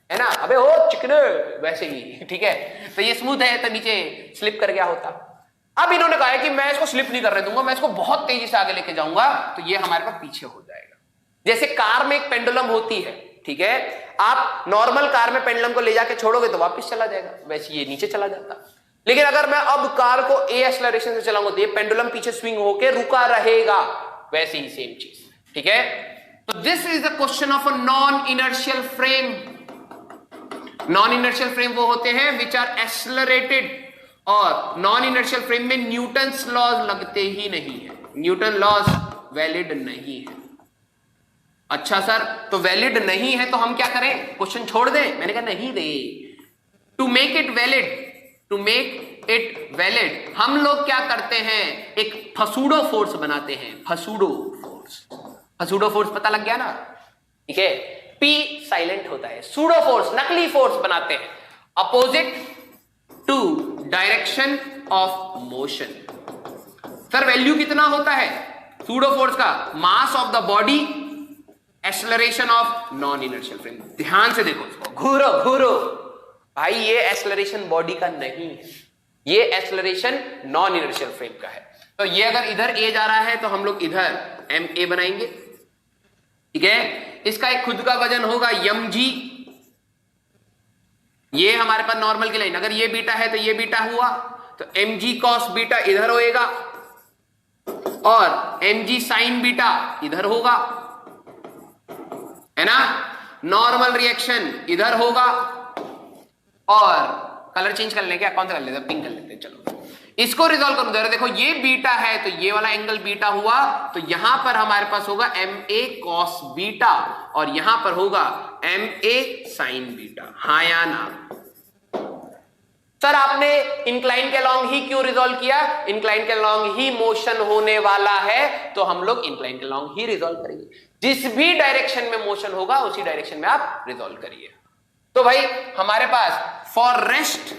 है ना, अबे ओ चिकने वैसे ही, ठीक है। तो ये स्मूथ है तो नीचे स्लिप कर गया होता। अब इन्होंने कहा है कि मैं इसको स्लिप नहीं करने दूंगा, मैं इसको बहुत तेजी से आगे लेके जाऊंगा, तो ये हमारे पास पीछे हो जाएगा। जैसे कार में एक पेंडुलम होती है, ठीक है, आप नॉर्मल कार में पेंडुलम को ले जाके छोड़ोगे तो वापस चला जाएगा, वैसे ये नीचे चला जाता। लेकिन अगर मैं अब कार को a एक्सेलरेशन से चलाऊंगा तो ये पेंडुलम पीछे स्विंग होके रुका रहेगा, वैसे ही सेम चीज, ठीक है। तो this is the question of a non inertial frame. Non inertial frame वो होते हैं विच आर एक्सेलरेटेड, और नॉन इनर्शियल फ्रेम में न्यूटन्स लॉज लगते ही नहीं है, न्यूटन लॉज वैलिड नहीं है। अच्छा सर, तो वैलिड नहीं है तो हम क्या करें, क्वेश्चन छोड़ दें? मैंने कहा नहीं रे, to make it valid, to make it valid हम लोग क्या करते हैं, एक फसूडो फोर्स बनाते हैं, फसूडो फोर्स। फसूडो फोर्स पता लग गया ना, ठीक है, P साइलेंट होता है, सूडो फोर्स नकली फोर्स बनाते हैं, opposite to direction of motion. Sir value कितना होता है सूडो फोर्स का? Mass of the body, acceleration of non inertial frame. ध्यान से देखो इसको, घूरो घूरो भाई, ये एक्सेलरेशन बॉडी का नहीं है, ये एक्सेलरेशन नॉन इनर्शियल फ्रेम का है। तो ये अगर इधर a जा रहा है तो हम लोग इधर ma बनाएंगे, ठीक है। इसका एक खुद का वजन होगा mg, ये हमारे पास नॉर्मल की लाइन, अगर ये बीटा है तो ये बीटा हुआ, तो mg cos बीटा इधर होएगा और mg sin बीटा इधर होगा, है ना। नॉर्मल रिएक्शन इधर होगा, और कलर चेंज कर लें क्या, कौन सा कर लेते हैं, पिंक कर लेते हैं, चलो इसको रिजॉल्व करूं। जरा देखो ये बीटा है तो ये वाला एंगल बीटा हुआ, तो यहां पर हमारे पास होगा ma cos बीटा और यहां पर होगा ma sin बीटा, हाँ या ना। सर आपने इंक्लाइन के अलोंग ही क्यों रिजॉल्व किया? इंक्लाइन के अलोंग ही मोशन होने वाला है, तो हम लोग इंक्लाइन के अलोंग ही रिजॉल्व करेंगे। जिस भी डायरेक्शन में मोशन होगा उसी डायरेक्शन में आप रिजॉल्व करिए। तो भाई हमारे पास फॉर रेस्ट,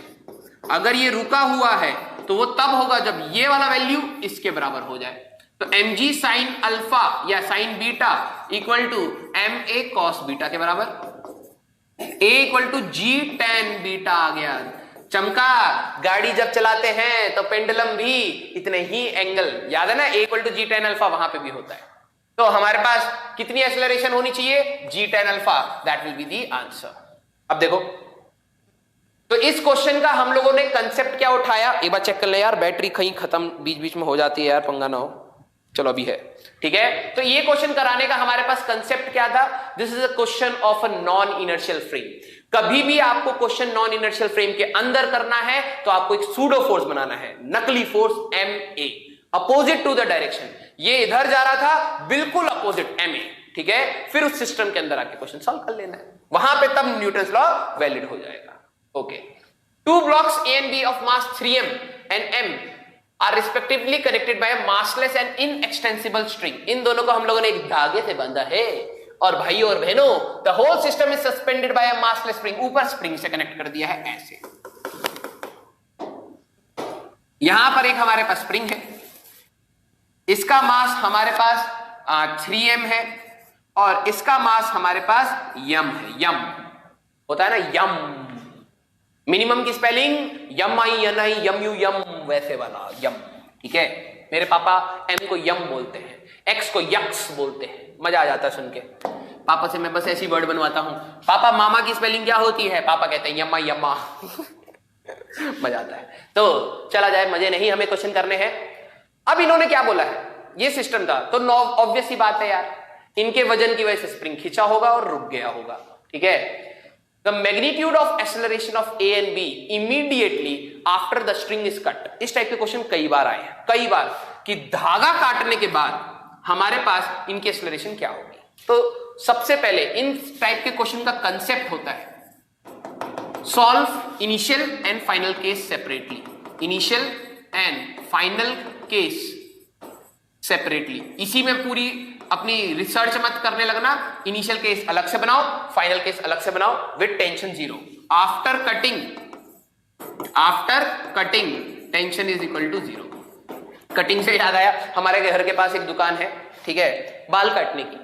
अगर ये रुका हुआ है तो वो तब होगा जब ये वाला वैल्यू इसके बराबर हो जाए। तो mg sin अल्फा या sin beta equal to ma cos beta के बराबर, a equal to g tan beta आ गया। चमका, गाड़ी जब चलाते हैं तो पेंडुलम भी इतने ही एंगल, याद है ना, a equal to g tan alpha वहां पे भी होता है। तो हमारे पास कितनी एक्सेलरेशन होनी चाहिए, g tan alpha, that will be the answer. अब देखो, तो इस क्वेश्चन का हम लोगों ने कंसेप्ट क्या उठाया, एक बार चेक कर ले यार, बैटरी कहीं खत्म बीच बीच में हो जाती है यार, पंगा ना हो। चलो अभी है, ठीक है। तो ये क्वेश्चन कराने का हमारे पास कंसेप्ट क्या था? This is a question of a non inertial frame. कभी भी आपको क्वेश्चन नॉन इनर्शियल फ्रेम के अंदर करना है तो आपको एक सूडो फोर्स बनाना है, नकली force ma, opposite to the direction. ये इधर जा रहा था, बिल्कुल अपोजिट ma, ठीक है। फिर उस सिस्टम के अंदर आके क्वेश्चन सॉल्व कर लेना है, वहां पे तब न्यूटन्स लॉ वैलिड हो जाएगा। Okay, two blocks A and B of mass 3m and m are respectively connected by a massless and inextensible string। इन दोनों को हम लोगों ने एक धागे से बांधा है, और भाइयों और बहनों, the whole system is suspended by a massless spring. ऊपर स्प्रिंग से कनेक्ट कर दिया है ऐसे। यहां पर एक हमारे पास स्प्रिंग है, इसका मास हमारे पास 3m है, और इसका मास हमारे पास m है। यम होता है ना, यम। मिनिमम की spelling M I N I M U M, वैसे वाला यम, ठीक है। मेरे पापा m को यम बोलते हैं, x को यक्स बोलते हैं। मजा आ जाता है सुन के। पापा से मैं बस ऐसी वर्ड बनवाता हूं, पापा मामा की स्पेलिंग क्या होती है? पापा कहते हैं यम्मा यम्मा। मजा आता है। तो चला जाए, मजे नहीं, हमें क्वेश्चन करने हैं। अब इन्होंने क्या बोला है, ये सिस्टम था, तो ऑब्वियस सी बात है यार, इनके वजन की वजह से स्प्रिंग खींचा होगा और रुक गया होगा, ठीक है। The magnitude of acceleration of A and B immediately after the string is cut. इस टाइप के क्वेश्चन कई बार आए हैं, कई बार, कि धागा काटने के बाद हमारे पास इनकी एक्सेलरेशन क्या होगी। तो सबसे पहले इन टाइप के क्वेश्चन का कंसेप्ट होता है solve initial and final case separately. Initial and final case separately. इसी में पूरी अपनी रिसर्च मत करने लगना। इनिशियल केस अलग से बनाओ, फाइनल केस अलग से बनाओ, with tension zero. After cutting tension is equal to zero. Cutting से याद आया, हमारे घर के पास एक दुकान है, ठीक है, बाल काटने की।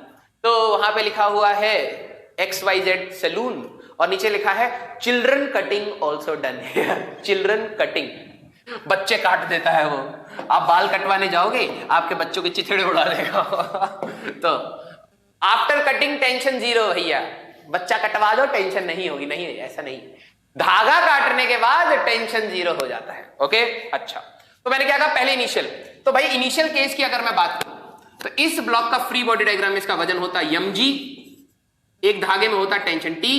तो वहां पे लिखा हुआ है XYZ सैलून, और नीचे लिखा है children cutting also done here. Children cutting, बच्चे काट देता है वो। आप बाल कटवाने जाओगे, आपके बच्चों के चिथड़े उड़ा देगा। तो आफ्टर कटिंग टेंशन जीरो भैया, बच्चा कटवा दो टेंशन नहीं होगी। नहीं, ऐसा नहीं, धागा काटने के बाद टेंशन जीरो हो जाता है। ओके, अच्छा, तो मैंने क्या कहा, पहले इनिशियल। तो भाई इनिशियल केस की अगर मैं बात करूं तो इस ब्लॉक का फ्री बॉडी डायग्राम में इसका वजन होता है mg, एक धागे में होता है टेंशन t,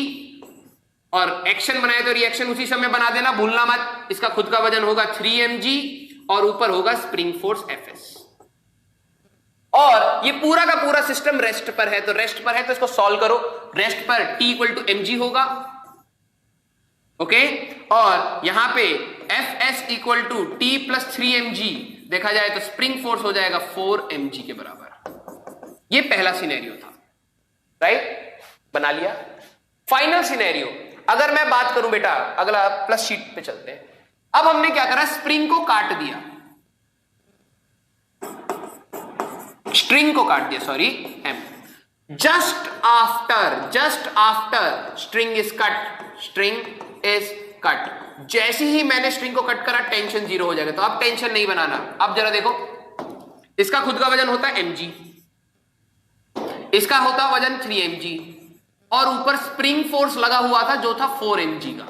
और एक्शन बनाए तो रिएक्शन उसी समय बना देना, भूलना मत। इसका खुद का वजन होगा 3mg, और ऊपर होगा स्प्रिंग फोर्स Fs। और ये पूरा का पूरा सिस्टम रेस्ट पर है, तो रेस्ट पर है तो इसको सॉल्व करो। रेस्ट पर T इक्वल टू mg होगा, ओके, और यहां पे Fs equal to T plus 3mg देखा जाए तो स्प्रिंग फोर्स हो जाएगा 4mg के बराबर। ये पहला सिनेरियो था, राइट, बना लिया। फाइनल सिनेरियो अगर मैं बात करूं बेटा, अगला प्लस शीट पे चलते हैं। अब हमने क्या करा, स्प्रिंग को काट दिया, स्ट्रिंग को काट दिया, sorry, m। Just after string is cut, जैसे ही मैंने स्ट्रिंग को कट करा टेंशन जीरो हो जाएगा। तो अब टेंशन नहीं बनाना। अब जरा देखो, इसका खुद का वजन होता है mg, इसका होता वजन 3mg, और ऊपर स्प्रिंग फोर्स लगा हुआ था जो था 4mg का,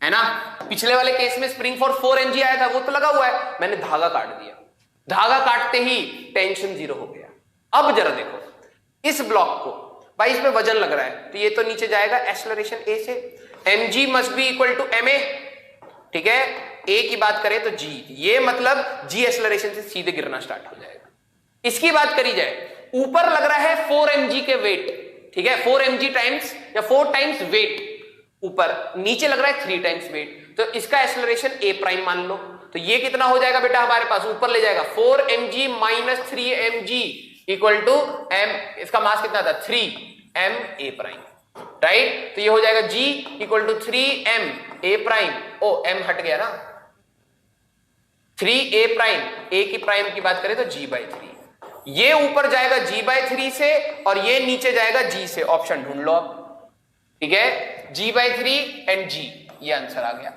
है ना। पिछले वाले केस में स्प्रिंग फोर्स 4mg आया था, वो तो लगा हुआ है, मैंने धागा काट दिया, धागा काटते ही टेंशन जीरो हो गया। अब जरा देखो इस ब्लॉक को, भाई इसमें वजन लग रहा है, तो ये तो नीचे जाएगा एक्सेलरेशन a से, mg must be equal to ma, ठीक है। a की बात करें तो g, ये मतलब g एक्सेलरेशन से सीधे गिरना स्टार्ट हो जाएगा। इसकी बात करी जाए, ऊपर लग रहा है 4mg के वेट, ठीक है, 4mg टाइम्स या 4 टाइम्स वेट ऊपर, नीचे लग रहा है 3 टाइम्स वेट, तो इसका एक्सेलरेशन a प्राइम मान लो। तो ये कितना हो जाएगा बेटा हमारे पास, ऊपर ले जाएगा 4mg minus 3mg equal to m, इसका मास कितना था 3ma प्राइम, राइट। तो ये हो जाएगा g equal to 3ma prime, ओ m हट गया ना, 3a प्राइम, a की प्राइम की बात करें तो g/3, ये ऊपर जाएगा g/3 से और ये नीचे जाएगा g से। ऑप्शन ढूंढ लो आप, ठीक है, g/3 एंड g, ये आंसर आ गया।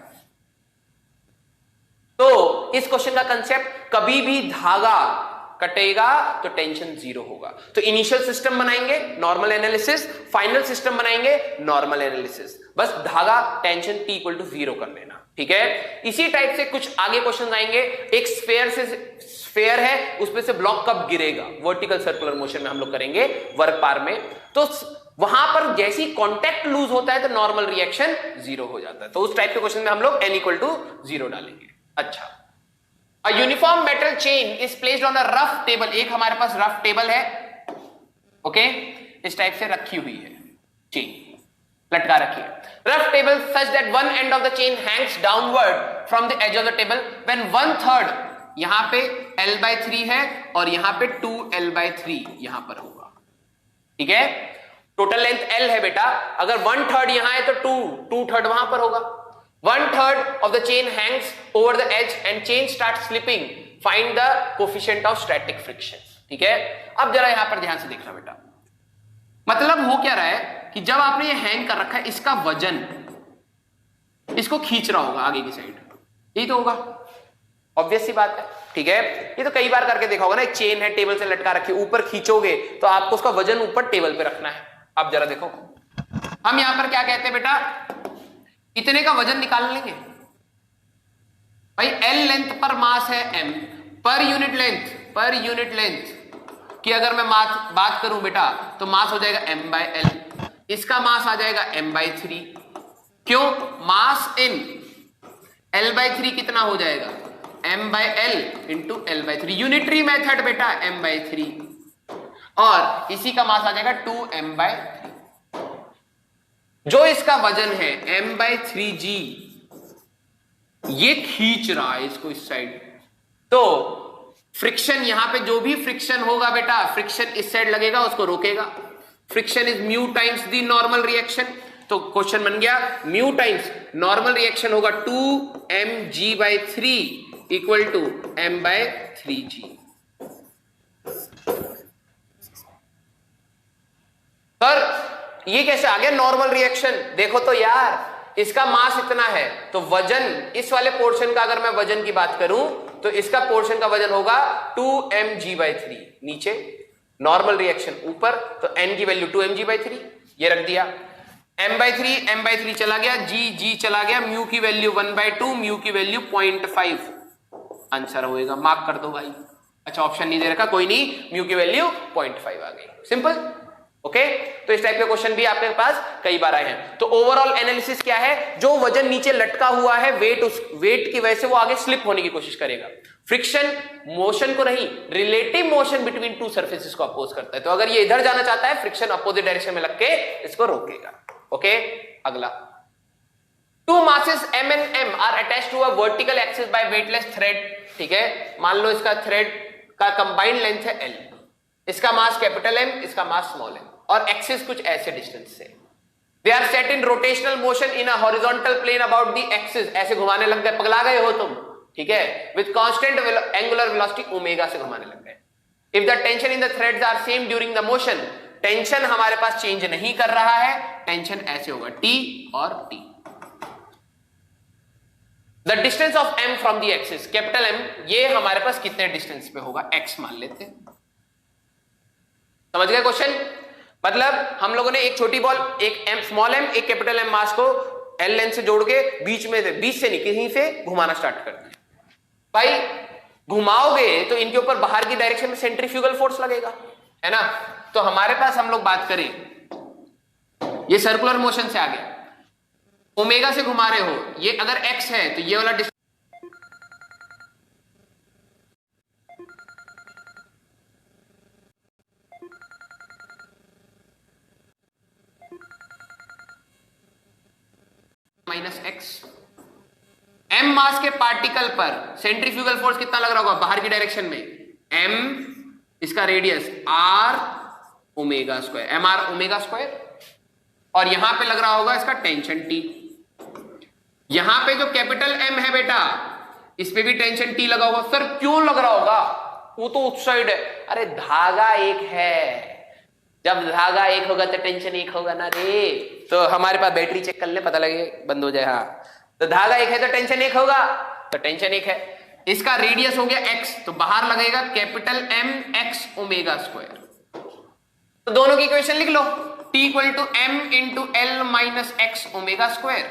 तो इस क्वेश्चन का कंसेप्ट, कभी भी धागा कटेगा तो टेंशन जीरो होगा। तो इनिशियल सिस्टम बनाएंगे नॉर्मल एनालिसिस, फाइनल सिस्टम बनाएंगे नॉर्मल एनालिसिस, बस धागा tension t equal to zero कर लेना। ठीक है, इसी टाइप से कुछ आगे क्वेश्चन आएंगे। एक स्फेयर है, उसमें से ब्लॉक कब गिरेगा, वर्टिकल सर्कुलर मोशन में हम लोग करेंगे वर्क पार में। तो वहां पर जैसी कांटेक्ट लूज होता है तो नॉर्मल रिएक्शन 0 हो जाता है। तो उस टाइप के क्वेश्चन में हम लोग n = 0 डालेंगे। अच्छा, a uniform metal chain is placed on a rough table. एक हमारे पास रफ टेबल है, ओके, इस टाइप से रखी हुई है चेन, लटका रखी है। Rough table such that one end of the chain hangs downward from the edge of the table when 1/3, यहां पे L/3 है और यहां पे 2L/3 यहां पर होगा। ठीक है, टोटल लेंथ L है बेटा, अगर 1/3 यहां है तो 2/3 वहां पर होगा। 1/3 of the chain hangs over the edge and chain starts slipping. Find the coefficient of static friction. ठीक है, अब जरा यहां पर ध्यान से देखना बेटा, मतलब हो क्या रहा है कि जब आपने ये हैंग कर रखा है, इसका वजन इसको खींच रहा होगा आगे की साइड, यही तो होगा, ऑब्वियस सी बात है। ठीक है, ये तो कई बार करके देखा होगा ना, एक चेन है टेबल से लटका रखी, ऊपर खींचोगे तो आपको उसका वजन ऊपर टेबल पे रखना है। अब जरा देखो, हम यहां पर क्या कहते हैं बेटा, इतने का वजन निकाल लेंगे भाई। L लेंथ पर मास है m, पर यूनिट लेंथ की अगर मैं बात करूं बेटा, तो मास हो जाएगा m/L, इसका मास आ जाएगा m/3। क्यों, मास इन L/3 कितना हो जाएगा, m/L into L/3, unitary method बेटा m/3, और इसी का मास आ जाएगा 2m/3। जो इसका वजन है m/3g, ये खींच रहा है इसको इस साइड, तो फ्रिक्शन यहां पे जो भी फ्रिक्शन होगा बेटा, फ्रिक्शन इस साइड लगेगा, उसको रोकेगा। Friction is mu times the normal reaction, तो क्वेश्चन बन गया म्यू टाइम्स नॉर्मल रिएक्शन होगा 2mg/3 equal to m/3g। Sir ये कैसे आ गया नॉर्मल रिएक्शन, देखो तो यार, इसका मास इतना है तो वजन, इस वाले पोर्शन का अगर मैं वजन की बात करूं तो इसका पोर्शन का वजन होगा 2mg/3, नीचे नॉर्मल रिएक्शन ऊपर, तो n की वैल्यू 2mg/3, ये रख दिया, m/3 चला गया, g चला गया, म्यू की वैल्यू 1/2, म्यू की वैल्यू 0.5, आंसर होएगा, मार्क कर दो भाई। अच्छा, ऑप्शन नहीं दे रखा, कोई नहीं, म्यू की वैल्यू 0.5 आ गई, सिंपल। ओके, तो इस टाइप के क्वेश्चन भी आपके पास कई बार आए हैं। तो ओवरऑल एनालिसिस क्या है, जो वजन नीचे लटका हुआ है, उस वेट की वजह से वो आगे स्लिप होने की कोशिश करेगा। फ्रिक्शन मोशन को नहीं, relative motion between two surfaces को अपोज करता है, तो अगर ये इधर जाना चाहता है, फ्रिक्शन अपोजिट डायरेक्शन में लग के इसको रोकेगा। ओके, अगला, two masses m and m are attached to a vertical axis by weightless thread. ठीक है, मान लो इसका थ्रेड का कंबाइंड लेंथ है L, इसका मास कैपिटल M, इसका मास स्मॉल m, और एक्सिस कुछ ऐसे डिस्टेंस से। They are set in rotational motion in a horizontal plane about the axis, ऐसे घुमाने लग गए, पगला गए हो तुम। ठीक है, with constant angular velocity omega से घुमाने लग गए। If the tension in the threads are same during the motion, tension हमारे पास चेंज नहीं कर रहा है, टेंशन ऐसे होगा T और T। The distance of M from the axis, capital M, ये हमारे पास कितने डिस्टेंस पे होगा, x मान लेते हैं। समझ गए क्वेश्चन, मतलब हम लोगों ने एक छोटी बॉल, एक m स्मॉल m, एक कैपिटल M मास को L लेंथ से जोड़ के बीच से नहीं, कहीं से घुमाना स्टार्ट कर दिया। भाई घुमाओगे तो इनके ऊपर बाहर की डायरेक्शन में सेंट्रीफ्यूगल फोर्स लगेगा, है ना। तो हमारे पास हम लोग बात करें, ये सर्कुलर मोशन से आ गया, ओमेगा से घुमा रहे हो, ये अगर x है तो ये वाला -x, m मास के पार्टिकल पर सेंट्रीफ्यूगल फोर्स कितना लग रहा होगा बाहर की डायरेक्शन में, m, इसका radius r omega square, mr omega square, और यहां पे लग रहा होगा इसका टेंशन T। यहां पे जो कैपिटल M है बेटा, इस पे भी टेंशन T लगा होगा। सर क्यों लग रहा होगा, वो तो उस साइड है, अरे धागा एक है, जब धागा एक होगा तो टेंशन एक होगा ना रे। तो हमारे पास बैटरी चेक कर ले, पता लगे, बंद हो जाए। हाँ, तो धागा एक है तो टेंशन एक होगा, तो टेंशन एक है। इसका रेडियस हो गया x, तो बाहर लगेगा capital M x omega square. तो दोनों की इक्वेशन लिख लो, T equal to M into L minus x omega square,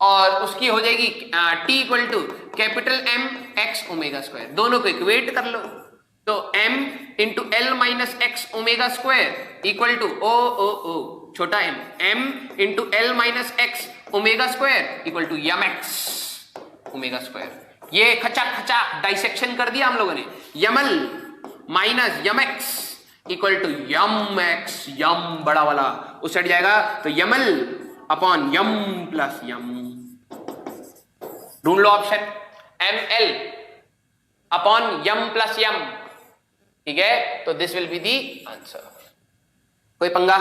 और उसकी हो जाएगी T equal to capital M X omega square, दोनों को इक्वेट कर लो तो m into L minus X omega square equal to oh oh oh छोटा m into L minus X omega square equal to M X omega square. ये खचा खचा dissection कर दिया हम लोगों ने, M L minus M X equal to M X, M बड़ा वाला उस साइड जाएगा तो M L upon M plus M. ढूंढ लो option, M L upon M plus M, ठीक है, तो this will be the answer. कोई पंगा?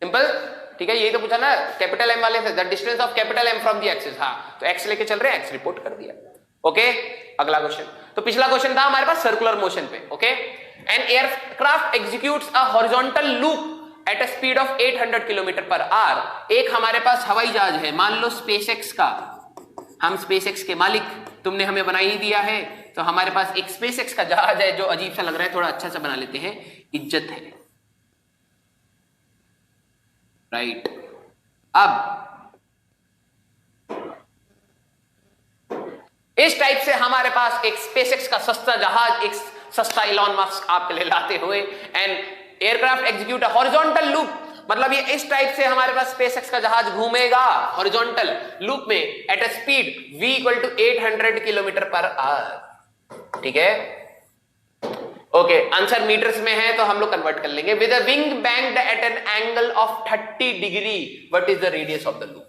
सिंपल, ठीक है, यही तो पूछा ना कैपिटल एम वाले से, the distance of capital am from the axis. हाँ, तो एक्स लेके चल रहे हैं, एक्स रिपोर्ट कर दिया। ओके, अगला क्वेश्चन। तो पिछला क्वेश्चन था हमारे पास सर्कुलर मोशन पे। Okay, an aircraft executes a horizontal loop eight a speed of 800 kilometre per our. एक हमारे पास हवाई जहाज है, मान लो स्पेस एक्स का, हम स्पेस एक्स के मालिक, तुमने हमें बना ही दिया है, तो हमारे पास एक स्पेस एक्स का जहाज है जो अजीब सा लग रहा है, थोड़ा अच्छा सा बना लेते हैं, इज्जत है, राइट। अब इस टाइप से हमारे पास एक स्पेस एक्स का सस्ता जहाज, एक सस्ता इलॉन मस्क आपके लिए लाते हुए, and aircraft execute a horizontal loop, मतलब ये इस टाइप से हमारे पास स्पेसएक्स का जहाज घूमेगा हॉरिजॉन्टल लूप में at a speed v equal to 800 kilometre per hour, ठीक है। ओके, आंसर मीटर्स में है तो हम लोग कन्वर्ट कर लेंगे। With a wing banked eight an angle of 30 degree, what is the radius of the loop.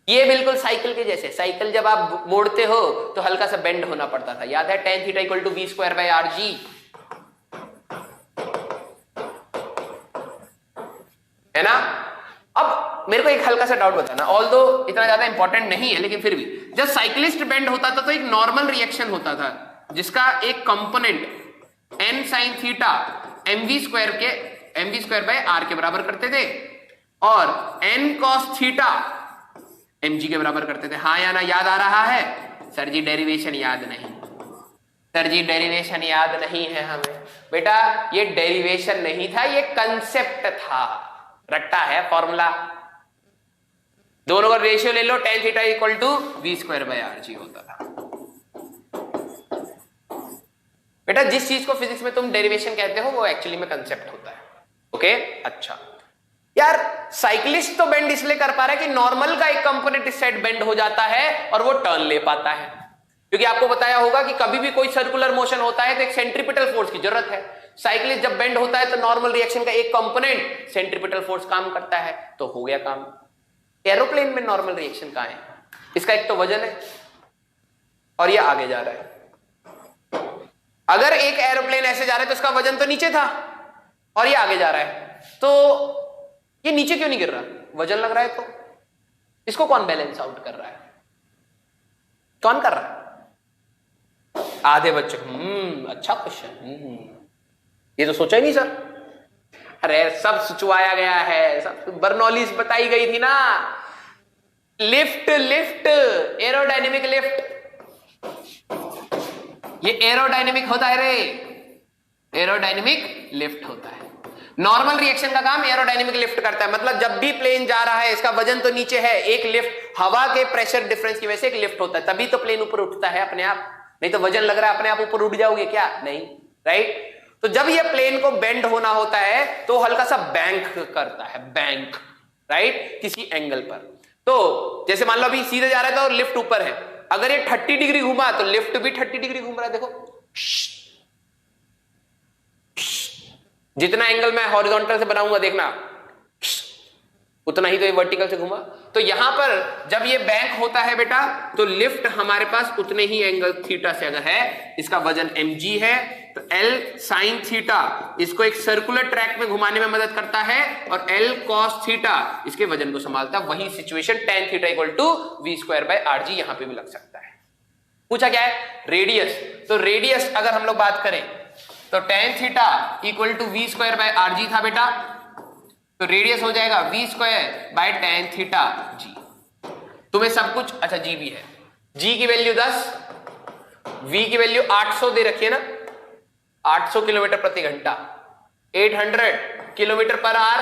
ये बिल्कुल साइकिल के जैसे, साइकिल जब आप मोड़ते हो तो हल्का सा बेंड होना पड़ता था, याद है, tan theta equal to v square by R G, है ना। अब मेरे को एक हल्का सा डाउट बताना, ऑल्दो इतना ज्यादा इंपॉर्टेंट नहीं है, लेकिन फिर भी, जब साइक्लिस्ट बेंड होता था तो एक नॉर्मल रिएक्शन होता था जिसका एक component n sin theta mv square by r के बराबर करते थे और n cos थीटा mg के बराबर करते थे। हाँ या ना, याद आ रहा है? सर जी डेरिवेशन याद नहीं, सर जी डेरिवेशन याद नहीं है हमें। बेटा ये डेरिवेशन नहीं था, ये कंसेप्ट था, रट्टा है फॉर्मूला। दोनों का रेशियो ले लो, tan theta equal to v square by R G होता था। बेटा जिस चीज को फिजिक्स में तुम डेरिवेशन कहते हो वो एक्चुअली में कंसेप्ट होता है। ओके, अच्छा यार, साइक्लिस्ट तो बेंड इसलिए कर पा रहा है कि नॉर्मल का एक कंपोनेंट इस साइड बेंड हो जाता है और वो टर्न ले पाता है, क्योंकि आपको बताया होगा कि कभी भी कोई सर्कुलर मोशन होता है तो एक सेंट्रीपिटल फोर्स की जरूरत है। साइक्लिस्ट जब बेंड होता है तो नॉर्मल रिएक्शन का एक कंपोनेंट सेंट्रीपिटल फोर्स काम करता है, तो हो गया काम। एरोप्लेन में नॉर्मल रिएक्शन कहां है? इसका एक तो वजन है और ये आगे जा रहा है। अगर एक एरोप्लेन ऐसे जा रहा है तो इसका वजन तो नीचे था और ये आगे जा रहा है, तो ये नीचे क्यों नहीं गिर रहा? वजन लग रहा है, तो इसको कौन बैलेंस आउट कर रहा है? कौन कर रहा है? आधे बच्चे। अच्छा क्वेश्चन, ये तो सोचा ही नहीं सर। अरे सब सोचवाया गया है, सब बर्नौलीज बताई गई थी ना। लिफ्ट, लिफ्ट, एरोडायनेमिक लिफ्ट, ये एरोडायनेमिक होता है रे, एरोडायनेमिक लिफ्ट होता है। नॉर्मल रिएक्शन का काम एरोडायनेमिक लिफ्ट करता है, मतलब जब भी प्लेन जा रहा है इसका वजन तो नीचे है, एक लिफ्ट हवा के प्रेशर डिफरेंस की वजह से एक लिफ्ट होता है, तभी तो प्लेन ऊपर उठता है अपने आप, नहीं तो वजन लग रहा है अपने आप ऊपर उठ जाओगे क्या? नहीं, राइट। तो जब ये प्लेन को बेंड होना होता है तो हल्का सा बैंक करता है, बैंक, राइट, किसी एंगल पर। तो जैसे मान लो अभी सीधे जा रहा है तो लिफ्ट ऊपर है, अगर ये 30 डिग्री घुमा तो लिफ्ट भी 30 डिग्री घूम रहा है। देखो जितना एंगल मैं हॉरिजॉन्टल से बनाऊंगा देखना, उतना ही तो ये वर्टिकल से घुमा। तो यहां पर जब ये बैंक होता है बेटा, तो लिफ्ट हमारे पास उतने ही एंगल थीटा से अगर है, इसका वजन mg है, तो L sin थीटा इसको एक सर्कुलर ट्रैक में घुमाने में मदद करता है और L cos थीटा इसके वजन को संभालता है। वही situation tan theta equal to v square by R G यहां पे भी लग सकता है। पूछा क्या है? रेडियस। तो रेडियस अगर हम लोग बात करें तो tan theta equal to v square by R G था बेटा, तो रेडियस हो जाएगा v square by tan theta G. तुम्हें सब कुछ, अच्छा g भी है, g की वैल्यू 10, v की वैल्यू 800 दे रखी है ना, 800 किलोमीटर प्रति घंटा, 800 किलोमीटर पर आवर,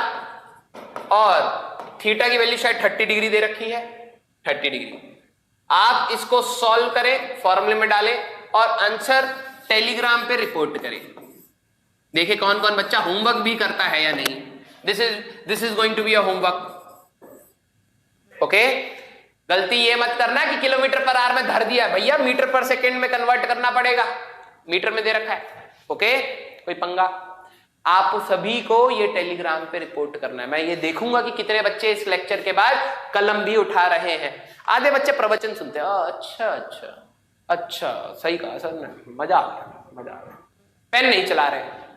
और थीटा की वैल्यू शायद 30 डिग्री दे रखी है, 30 डिग्री। आप इसको सॉल्व करें, फॉर्मूले में डालें और आंसर टेलीग्राम पे रिपोर्ट करें। देखिए कौन कौन बच्चा होमवर्क भी करता है या नहीं। This is going to be a homework. Okay, गलती ये मत करना कि किलोमीटर पर आवर में धर दिया, भैया मीटर पर सेकेंड में कन्वर्ट करना पड़ेगा, मीटर में दे रखा है। ओके, कोई पंगा। आप सभी को ये टेलीग्राम पे रिपोर्ट करना है। मैं ये देखूंगा कि कितने बच्चे इस लेक्चर के बाद कलम भी उठा रहे हैं। आधे बच्चे प्रवचन सुनते हैं, अच्छा अच्छा अच्छा, सही कहा सर ने, मजा आ गया, मजा आ गया। पेन नहीं चला रहे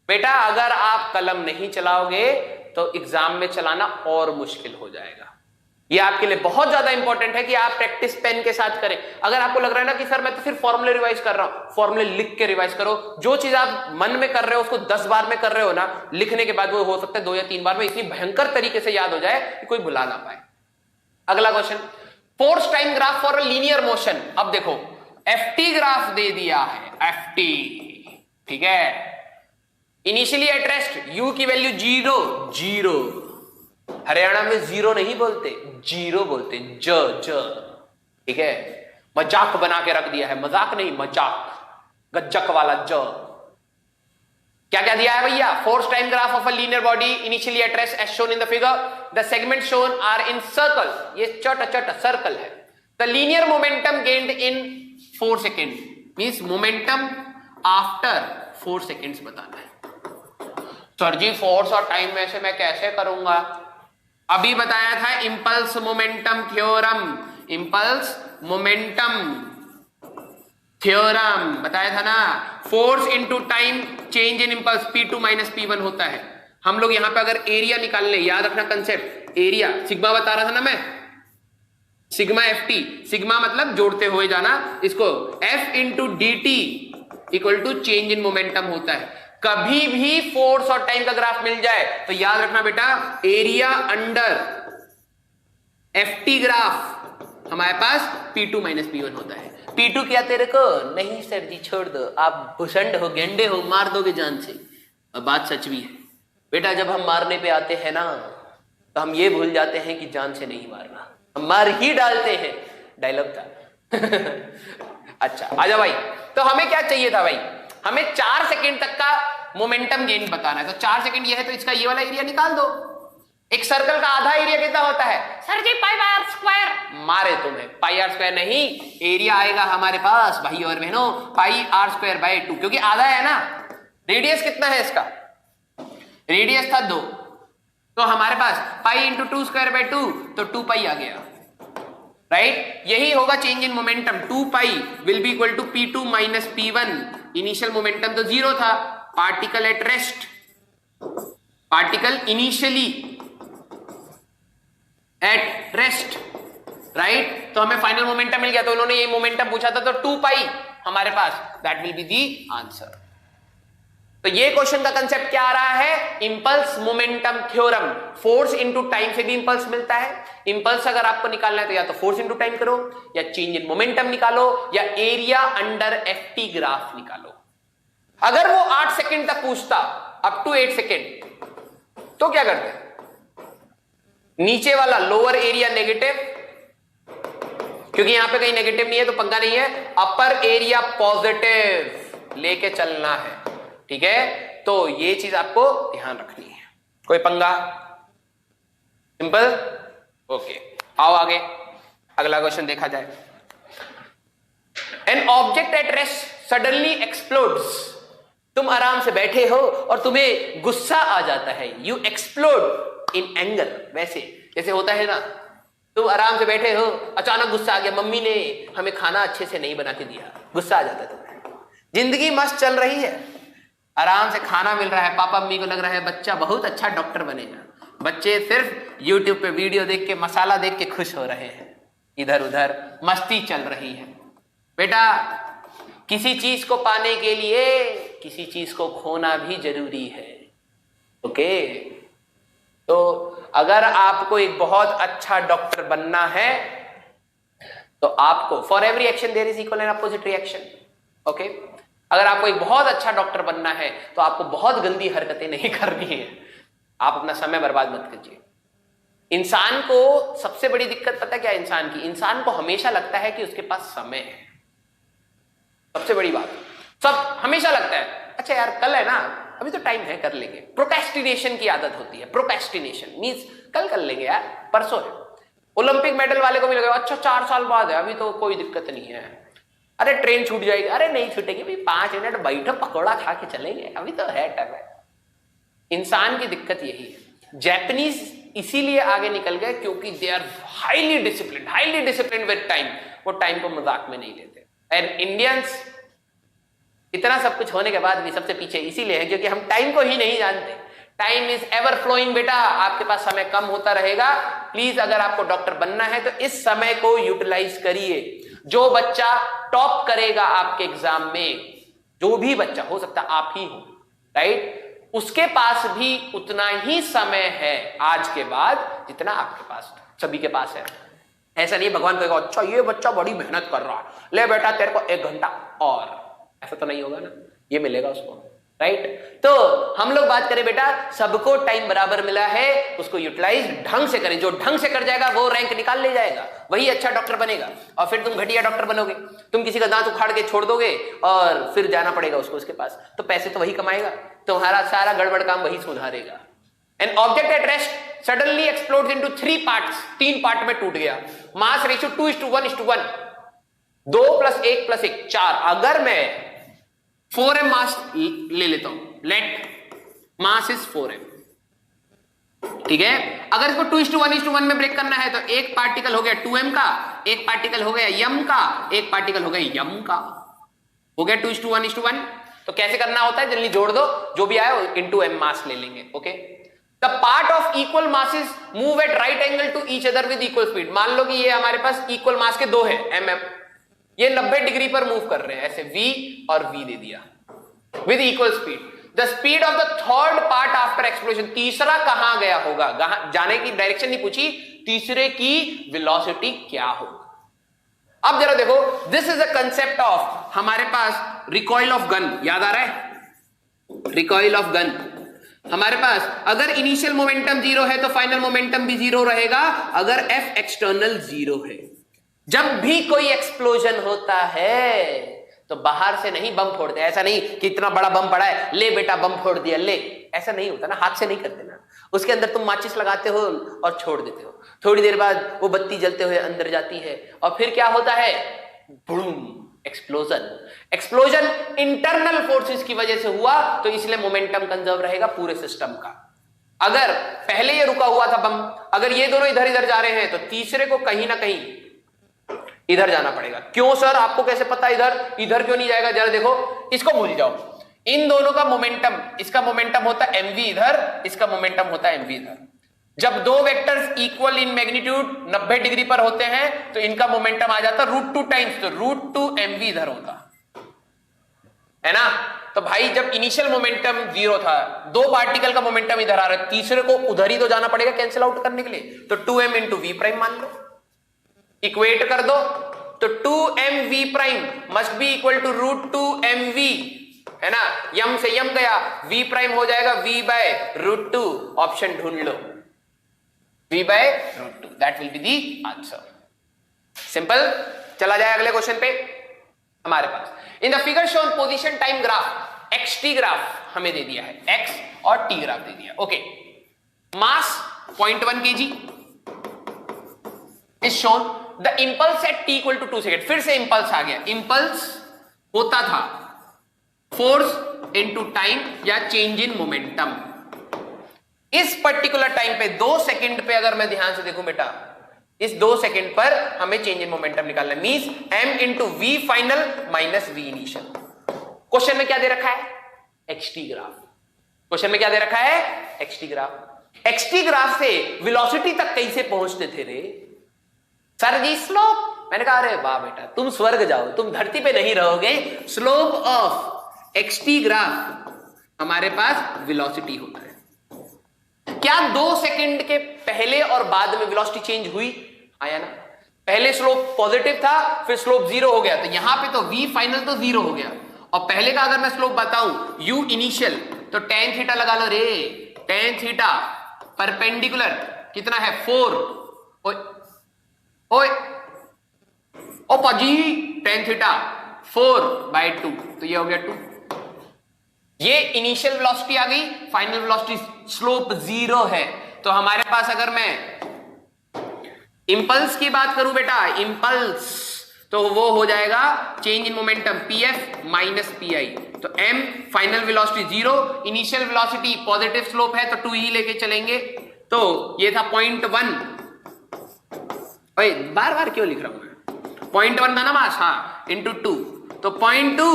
बेटा, अगर आप कलम नहीं चलाओगे तो एग्जाम में चलाना और मुश्किल हो जाएगा। ये आपके लिए बहुत ज्यादा इंपॉर्टेंट है कि आप प्रैक्टिस पेन के साथ करें। अगर आपको लग रहा है ना कि सर मैं तो सिर्फ फॉर्मूले रिवाइज कर रहा हूं, फॉर्मूले लिख के रिवाइज करो। जो चीज आप मन में कर रहे हो उसको 10 बार में कर रहे हो ना, लिखने के बाद वो हो सकता है 2 या 3 बार में इतनी भयंकर तरीके से याद हो जाए कि कोई भुला ना पाए। अगला question, force time graph for linear motion. अब देखो ft ग्राफ दे दिया है, ft, ठीक है। इनिशियली एट रेस्ट u की वैल्यू 0, हरियाणा में 0 नहीं बोलते, 0 बोलते, ज, ठीक है। मजाक बना के रख दिया है, मजाक नहीं मजाक, गज्जक वाला ज। क्या क्या दिया है भैया? Force time graph of a linear body initially at rest as shown in the figure, the segment shown are in circle, ये चट सर्कल है। The linear momentum gained in 4 second, means momentum after 4 seconds बताना है। Sir ji force और time में से मैं कैसे करूंगा? अभी बताया था impulse momentum theorem, impulse momentum theorem बताया था ना। फोर्स इनटू टाइम चेंज इन इंपल्स P2 माइनस P1 होता है। हम लोग यहां पे अगर एरिया निकाल ले, याद रखना कंसेप्ट, एरिया सिग्मा बता रहा था ना मैं, सिग्मा FT, सिग्मा मतलब जोड़ते हुए जाना, इसको F into DT equal to change in momentum होता है। कभी भी फोर्स और टाइम का ग्राफ मिल जाए तो याद रखना बेटा, एरिया अंडर FT ग्राफ हमारे पास P2 माइनस P1 होता है। P2 क्या तेरे को? नहीं सर जी छोड़ दो, आप भुसंड हो, गेंडे हो, मार दोगे जान से। अब बात सच भी है बेटा, जब हम मारने पे आते हैं ना तो हम ये भूल जाते हैं कि जान से नहीं मारना, हम मार ही डालते हैं, डायलॉग था। अच्छा आजा भाई, तो हमें क्या चाहिए था भाई? हमें 4 सेकेंड तक का मोमेंटम गेन बताना है। तो 4 सेकेंड ये है तो इसका ये वाला एरिया निकाल दो। एक सर्कल का आधा एरिया कितना होता है? Sir ji pi R square. मारे तुम्हें, पाई आर स्क्वायर नहीं, एरिया आएगा हमारे पास भाई और बहनों पाई आर स्क्वायर बाय 2, क्योंकि आधा है ना। रेडियस कितना है इसका? रेडियस था 2, तो हमारे पास पाई इंटू 2 स्क्वायर बाय 2, तो 2 पाई आ गया, राइट। यही होगा change in momentum. 2 pi will be equal to P2 minus P1। Initial momentum तो 0 था, particle at rest, particle initially at rest, right. तो हमें फाइनल मोमेंटम मिल गया, तो उन्होंने ये मोमेंटम पूछा था, तो 2 पाई हमारे पास, that will be the answer. तो ये क्वेश्चन का कंसेप्ट क्या आ रहा है? Impulse momentum theorem. Force into time से भी इंपल्स मिलता है। इंपल्स अगर आपको निकालना है तो या तो फोर्स इंटू टाइम करो, या चेंज इन मोमेंटम निकालो, या एरिया अंडर FT ग्राफ निकालो। अगर वो 8 सेकेंड तक पूछता, अप टू 8 सेकेंड, तो क्या करते? नीचे वाला लोअर एरिया नेगेटिव, क्योंकि यहां पे कहीं नेगेटिव नहीं है तो पंगा नहीं है, अपर एरिया पॉजिटिव लेके चलना है, ठीक है। तो ये चीज आपको ध्यान रखनी है, कोई पंगा? Simple, okay. आओ आगे अगला क्वेश्चन देखा जाए। An object at rest suddenly explodes. तुम आराम से बैठे हो और तुम्हें गुस्सा आ जाता है, यू एक्सप्लोड इन एंगर। वैसे जैसे होता है ना, तुम आराम से बैठे हो, अचानक गुस्सा आ गया, मम्मी ने हमें खाना अच्छे से नहीं बना के दिया, गुस्सा आ जाता है तुम्हें। जिंदगी मस्त चल रही है, आराम से खाना मिल रहा है, पापा मम्मी को लग रहा है बच्चा बहुत अच्छा डॉक्टर बनेगा, बच्चे सिर्फ यूट्यूब पे वीडियो देख के, मसाला देख के खुश हो रहे हैं, इधर उधर मस्ती चल रही है। बेटा किसी चीज को पाने के लिए किसी चीज को खोना भी जरूरी है, ओके। तो अगर आपको एक बहुत अच्छा डॉक्टर बनना है तो आपको for every action there is equal and opposite reaction, okay. अगर आपको एक बहुत अच्छा डॉक्टर बनना है तो आपको बहुत गंदी हरकतें नहीं करनी है। आप अपना समय बर्बाद मत कीजिए, इंसान को सबसे बड़ी दिक्कत पता क्या है इंसान की? इंसान को हमेशा लगता है कि उसके पास समय है। सबसे बड़ी बात, सब हमेशा लगता है अच्छा यार कल है ना, अभी तो टाइम है, कर लेंगे। प्रोक्रेस्टिनेशन की आदत होती है। प्रोक्रेस्टिनेशन मींस कल कर लेंगे यार, परसों है। ओलंपिक मेडल वाले को भी लगेगा अच्छा 4 साल बाद है, अभी तो कोई दिक्कत नहीं है। अरे ट्रेन छूट जाएगी, अरे नहीं छूटेगी भाई, 5 मिनट बैठो पकौड़ा खा के चलेंगे, अभी तो है टाइम है। इंसान की दिक्कत यही है। जैपनीज इसीलिए आगे निकल गए क्योंकि they are highly discipline with time. वो टाइम को मजाक में नहीं लेते। एंड इंडियंस इतना सब कुछ होने के बाद भी सबसे पीछे इसीलिए है क्योंकि हम टाइम को ही नहीं जानते। टाइम इज एवर फ्लोइंग बेटा, आपके पास समय कम होता रहेगा। प्लीज अगर आपको डॉक्टर बनना है तो इस समय को यूटिलाइज करिए। जो बच्चा टॉप करेगा आपके एग्जाम में, जो भी बच्चा, हो सकता आप ही हो, राइट, उसके पास भी उतना ही समय है आज के बाद जितना आपके पास, सभी के पास है। ऐसा नहीं भगवान कहेगा अच्छा ये बच्चा बड़ी मेहनत कर रहा है, ले बेटा तेरे को 1 घंटा और, ऐसा तो नहीं होगा ना, ये मिलेगा उसको, राइट। तो हम लोग बात करें बेटा, सबको टाइम बराबर मिला है, उसको यूटिलाइज ढंग से करें। जो ढंग से कर जाएगा वो रैंक निकाल ले जाएगा, वही अच्छा डॉक्टर बनेगा। और फिर तुम घटिया डॉक्टर बनोगे, तुम किसी का दांत उखाड़ के छोड़ दोगे और फिर जाना पड़ेगा उसको उसके पास, तो पैसे तो वही कमाएगा, तुम्हारा सारा गड़बड़ काम वही सुधारेगा। An object at rest suddenly explodes into 3 parts, 3 part में टूट गया। Mass ratio 2:1:1, 2 + 1 + 1 4। अगर मैं 4m मास ले लेता हूं, लेट मास इज 4m, ठीक है। अगर इसको 2:1:1 में ब्रेक करना है तो एक पार्टिकल हो गया 2m का, एक पार्टिकल हो गया m का, एक पार्टिकल हो गया m का, हो गया 2:1:1। तो कैसे करना होता है, जल्दी जोड़ दो, जो भी आया इनटू m मास ले लेंगे, okay. The part of equal masses move at right angle to each other with equal speed. मान लो कि ये हमारे पास इक्वल मास के 2 है mm, ये 90 डिग्री पर मूव कर रहे हैं, ऐसे v और v दे दिया with equal speed. The speed of the third part after explosion, तीसरा कहां गया होगा, जाने की डायरेक्शन नहीं पूछी, तीसरे की वेलोसिटी क्या होगा। अब जरा देखो, this is a concept of हमारे पास रिकॉइल ऑफ गन, याद आ रहा है रिकॉइल ऑफ गन। हमारे पास अगर इनिशियल मोमेंटम 0 है तो फाइनल मोमेंटम भी 0 रहेगा, अगर F एक्सटर्नल 0 है। जब भी कोई एक्सप्लोजन होता है तो बाहर से नहीं बम फोड़ते, ऐसा नहीं कि इतना बड़ा बम पड़ा है ले बेटा बम फोड़ दिया ले, ऐसा नहीं होता ना, हाथ से नहीं करते ना। उसके अंदर तुम माचिस लगाते हो और छोड़ देते हो, थोड़ी देर बाद वो बत्ती जलते हुए अंदर जाती है और फिर क्या होता है, boom, explosion. Explosion internal forces की वजह से हुआ तो इसलिए मोमेंटम कंजर्व रहेगा पूरे सिस्टम का। अगर पहले ये रुका हुआ था बम, अगर ये दोनों इधर इधर जा रहे हैं तो तीसरे को कहीं ना कहीं इधर जाना पड़ेगा। क्यों सर, आपको कैसे पता इधर इधर क्यों नहीं जाएगा, जरा देखो, इसको भूल जाओ। इन दोनों का मोमेंटम, इसका मोमेंटम होता है mv इधर, इसका मोमेंटम होता है mv इधर। जब दो vectors equal in magnitude 90 degree पर होते हैं तो इनका मोमेंटम आ जाता √2 टाइम्स, तो √2 mv इधर होता है ना। तो भाई जब इनिशियल मोमेंटम 0 था, 2 पार्टिकल का मोमेंटम इधर आ रहा है, तीसरे को उधर ही तो जाना पड़ेगा कैंसिल आउट करने के लिए, तो 2m × v' मान लो, इक्वेट कर दो, तो 2mv' must be equal to √2 mv, है ना। यम से यम गया, v' हो जाएगा v/√2, ऑप्शन ढूंढ लो, v/√2, that will be the answer. Simple. चला जाए अगले क्वेश्चन पे। हमारे पास in the figure shown position time graph, xt graph हमें दे दिया है, x और t ग्राफ दे दिया, okay. Mass 0.1 kg is shown, the impulse at t equal to 2 second. फिर से इंपल्स आ गया, इंपल्स होता था फोर्स इनटू टाइम या चेंज इन मोमेंटम। इस पर्टिकुलर टाइम पे 2 सेकंड पे अगर मैं ध्यान से देखूं बेटा, इस 2 सेकंड पर हमें चेंज इन मोमेंटम निकालना है, means m × v final minus v initial. Question में क्या दे रखा है, xt ग्राफ। क्वेश्चन में क्या दे रखा है, xt ग्राफ। xt ग्राफ से वेलोसिटी तक कैसे पहुंचते थे रे सर जी, स्लोप। मैंने कहा अरे वाह बेटा, तुम स्वर्ग जाओ, तुम धरती पे नहीं रहोगे। स्लोप ऑफ xt ग्राफ हमारे पास वेलोसिटी होता है। क्या 2 सेकंड के पहले और बाद में वेलोसिटी चेंज हुई, आया ना। पहले स्लोप पॉजिटिव था, फिर स्लोप 0 हो गया, तो यहां पे तो v फाइनल तो 0 हो गया। और पहले का अगर मैं स्लोप बताऊं u इनिशियल, तो tan थीटा लगा लो रे, tan थीटा परपेंडिकुलर कितना है 4, ओए ओए ओ पाजी tan थीटा 4/2, तो ये हो गया 2। ये इनिशियल वेलोसिटी आ गई, फाइनल वेलोसिटी स्लोप 0 है। तो हमारे पास अगर मैं इंपल्स की बात करूं बेटा, इंपल्स तो वो हो जाएगा change in momentum pf minus P, तो m final velocity 0, initial velocity positive slope है तो 2 ही लेके चलेंगे। तो ये था 0.1, बार बार क्यों लिख रहा हूं मैं, 0.1 था ना मास, हाँ, इंटू 2, तो 0.2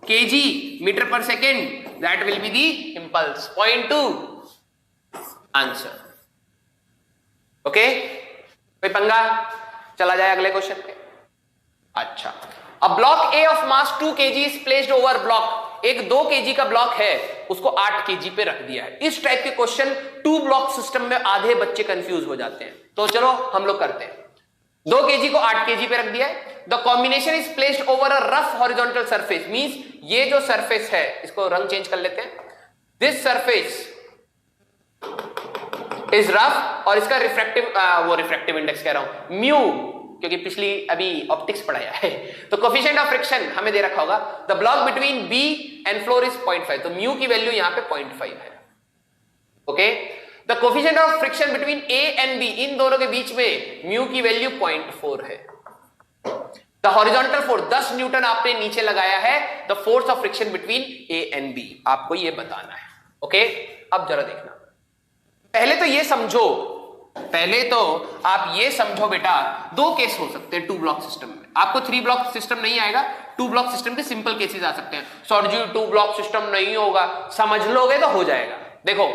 kg metre per second, that will be the impulse, 0.2 answer. Okay, कोई पंगा, चला जाए अगले क्वेश्चन पे। अच्छा, अब block A of mass 2 kg is placed over block, एक 2 kg का ब्लॉक है उसको 8 kg पे रख दिया है। इस टाइप के क्वेश्चन 2 ब्लॉक सिस्टम में आधे बच्चे कंफ्यूज हो जाते हैं, तो चलो हम लोग करते हैं। 2 kg को 8 kg पे रख दिया है। The combination is placed over a rough horizontal surface, means ये जो सरफेस है, इसको रंग चेंज कर लेते हैं, दिस सरफेस इज रफ, और इसका रिफ्रैक्टिव इंडेक्स कह रहा हूं म्यू, क्योंकि पिछली अभी ऑप्टिक्स पढ़ाया है, तो कोफिशिएंट ऑफ फ्रिक्शन हमें दे रखा होगा, the block between B and floor is 0.5, तो म्यू की वैल्यू यहां पे 0.5 है। Okay, the coefficient of friction between A and B, इन दोनों के बीच में म्यू की वैल्यू 0.4 है। द हॉरिजॉन्टल फोर्स 10 न्यूटन आपने नीचे लगाया है, the force of friction between A and B, आपको ये बताना है। ओके, अब जरा देखना, पहले तो ये समझो, पहले तो आप ये समझो बेटा, 2 केस हो सकते हैं 2 ब्लॉक सिस्टम में। आपको 3 ब्लॉक सिस्टम नहीं आएगा, 2 ब्लॉक सिस्टम के सिंपल केसेस आ सकते हैं। सर जी 2 ब्लॉक सिस्टम नहीं होगा, समझ लोगे तो हो जाएगा। देखो,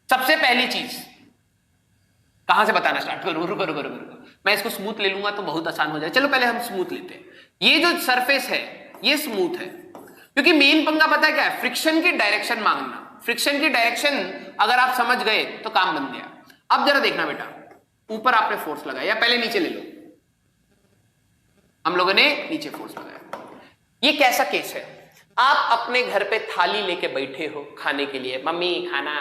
सबसे पहली चीज कहां से बताना स्टार्ट करूं, रुको रुको रुको रुको, मैं इसको स्मूथ ले लूंगा तो बहुत आसान हो जाए। चलो पहले हम स्मूथ लेते हैं। ये जो सरफेस है ये स्मूथ है, क्योंकि मेन पंगा पता है क्या है, फ्रिक्शन की डायरेक्शन मांगना। फ्रिक्शन की डायरेक्शन अगर आप समझ गए तो काम बन गया। अब जरा देखना बेटा, ऊपर आपने फोर्स लगाया, या पहले नीचे ले लो, हम लोगों ने नीचे फोर्स लगाया। ये कैसा केस है, आप अपने घर पे थाली लेके बैठे हो खाने के लिए, मम्मी खाना,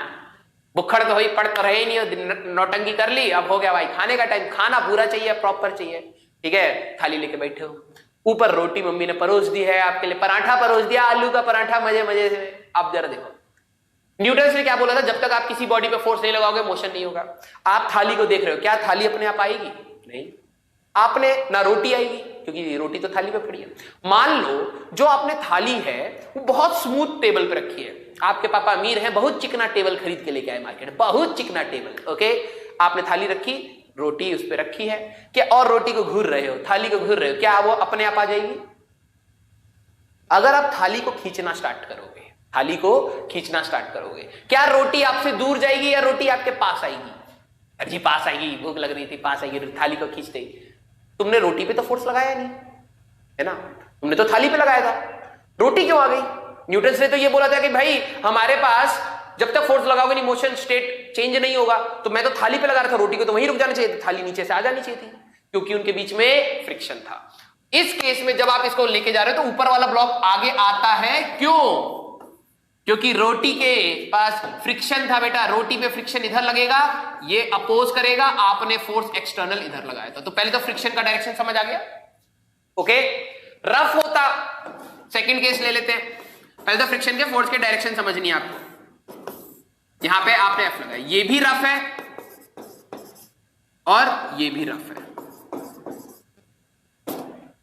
बुखड़ तो हुई, पढ़ तो रहे नहीं हो, नौटंकी कर ली, अब हो गया भाई खाने का टाइम, खाना पूरा चाहिए, प्रॉपर चाहिए, ठीक है, थाली लेके बैठे हो, ऊपर रोटी मम्मी ने परोस दी है आपके लिए, पराठा परोस दिया, आलू का पराठा मजे मजे से। अब जरा देखो, न्यूटन ने क्या बोला था, जब तक आप किसी बॉडी पे फोर्स नहीं लगाओगे मोशन नहीं होगा। आप थाली को देख रहे हो, क्या थाली अपने आप आएगी? नहीं, आपने ना रोटी आएगी, क्योंकि रोटी तो थाली पे पड़ी है। मान लो जो आपने थाली है वो बहुत स्मूथ टेबल पे रखी है, आपके पापा अमीर हैं, बहुत चिकना टेबल खरीद के लेके आए मार्केट, बहुत चिकना टेबल। ओके, आपने थाली रखी, रोटी उस पर रखी है, क्या और रोटी को घूर रहे हो, थाली को घूर रहे हो, क्या वो अपने आप आ जाएगी? अगर आप थाली को खींचना स्टार्ट करोगे, थाली को खींचना स्टार्ट करोगे, क्या रोटी आपसे दूर जाएगी या रोटी आपके पास आएगी? अरे जी पास आएगी, भूख लग रही थी, पास आएगी, थाली को खींचते ही। तुमने रोटी पे तो फोर्स लगाया नहीं है ना, तुमने तो थाली पे लगाया था, रोटी क्यों आ गई? न्यूटन ने तो ये बोला था कि भाई हमारे पास जब तक फोर्स लगाओगे नहीं मोशन स्टेट चेंज नहीं होगा, तो मैं तो थाली पे लगा रहा था, रोटी को तो वहीं रुक जाना चाहिए था, थाली नीचे से आ जानी चाहिए थी, क्योंकि उनके बीच में फ्रिक्शन था। इस केस में जब आप इसको लेके जा रहे हो तो ऊपर वाला ब्लॉक आगे आता है, क्यों? क्योंकि रोटी के पास फ्रिक्शन था बेटा, रोटी पे फ्रिक्शन इधर लगेगा, ये अपोज करेगा, आपने फोर्स एक्सटर्नल इधर लगाया था, तो पहले तो फ्रिक्शन का डायरेक्शन समझ आ गया। ओके, रफ होता, सेकंड केस ले लेते हैं, पहले तो फ्रिक्शन के फोर्स के डायरेक्शन समझनी है आपको। यहां पे आपने एफ लगाया, ये भी रफ है और ये भी रफ है,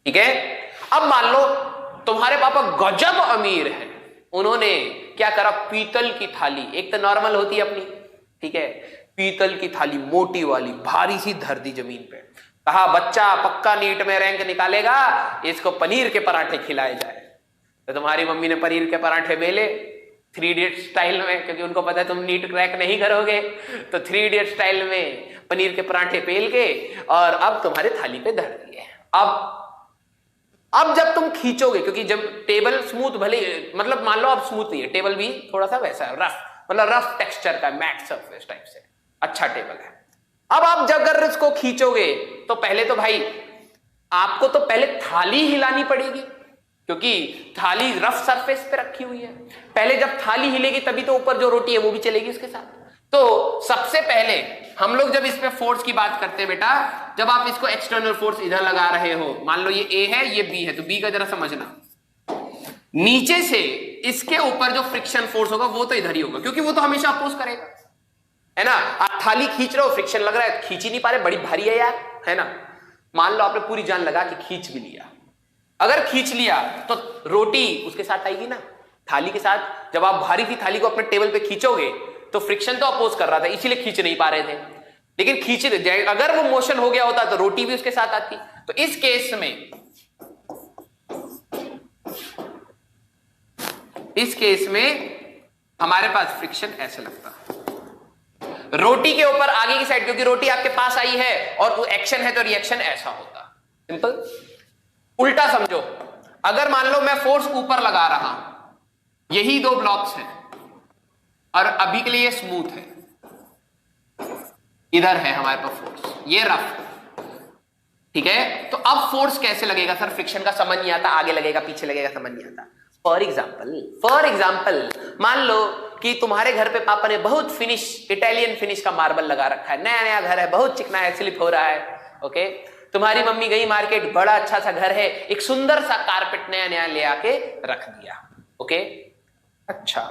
ठीक है। अब मान लो तुम्हारे पापा गजब अमीर है, उन्होंने क्या करा, पीतल की थाली, एक तो नॉर्मल होती है अपनी, ठीक है, पीतल की थाली मोटी वाली भारी सी धर दी जमीन पे, कहा बच्चा पक्का नीट में रैंक निकालेगा, इसको पनीर के पराठे खिलाए जाए। तो तुम्हारी मम्मी ने पनीर के पराठे बेले 3 इडियट स्टाइल में, क्योंकि उनको पता है तुम नीट क्रैक नहीं करोगे, तो 3 इडियट स्टाइल में पनीर के पराठे बेल के और अब तुम्हारे थाली पे धर दिए। अब जब तुम खींचोगे, क्योंकि जब टेबल स्मूथ भले, मतलब मान लो अब स्मूथ नहीं है टेबल, भी थोड़ा सा वैसा है, रफ, मतलब रफ टेक्सचर का मैट सरफेस टाइप से, अच्छा टेबल है। अब आप जब अगर इसको खींचोगे तो पहले तो भाई आपको तो पहले थाली हिलानी पड़ेगी, क्योंकि थाली रफ सरफेस पे रखी हुई है। पहले जब थाली हिलेगी तभी तो ऊपर जो रोटी है वो भी चलेगी उसके साथ। तो सबसे पहले हम लोग जब इस पे फोर्स की बात करते हैं बेटा, जब आप इसको एक्सटर्नल फोर्स इधर लगा रहे हो, मान लो ये ए है ये बी है, तो बी का जरा समझना, नीचे से इसके ऊपर जो फ्रिक्शन फोर्स होगा वो तो इधर ही होगा, क्योंकि वो तो हमेशा अपोज करेगा, है ना। आप थाली खींच रहे हो, फ्रिक्शन लग रहा है, खींच ही नहीं पा रहे, बड़ी भारी है यार, है ना। मान लो आपने पूरी जान लगा कि खींच भी लिया, अगर खींच लिया तो रोटी उसके साथ आएगी ना, थाली के साथ। जब आप भारी सी थाली को अपने टेबल पे खींचोगे तो फ्रिक्शन तो अपोज कर रहा था, इसीलिए खींच नहीं पा रहे थे, लेकिन खींच जाए, अगर वो मोशन हो गया होता तो रोटी भी उसके साथ आती। तो इस केस में हमारे पास फ्रिक्शन ऐसे लगता, रोटी के ऊपर आगे की साइड, क्योंकि रोटी आपके पास आई है और वो एक्शन है तो रिएक्शन ऐसा होता। सिंपल। उल्टा समझो, अगर मान लो मैं फोर्स ऊपर लगा रहा हूं, यही दो ब्लॉक्स हैं और अभी के लिए स्मूथ है, इधर है हमारे पास फोर्स, ये रफ, ठीक है। तो अब फोर्स कैसे लगेगा सर, फ्रिक्शन का समझ नहीं आता, आगे लगेगा पीछे लगेगा समझ नहीं आता। फॉर एग्जाम्पल मान लो कि तुम्हारे घर पे पापा ने बहुत फिनिश, इटालियन फिनिश का मार्बल लगा रखा है, नया नया घर है, बहुत चिकना है, स्लिप हो रहा है, ओके। तुम्हारी मम्मी गई मार्केट, बड़ा अच्छा सा घर है, एक सुंदर सा कारपेट नया नया ले आके रख दिया, ओके। अच्छा,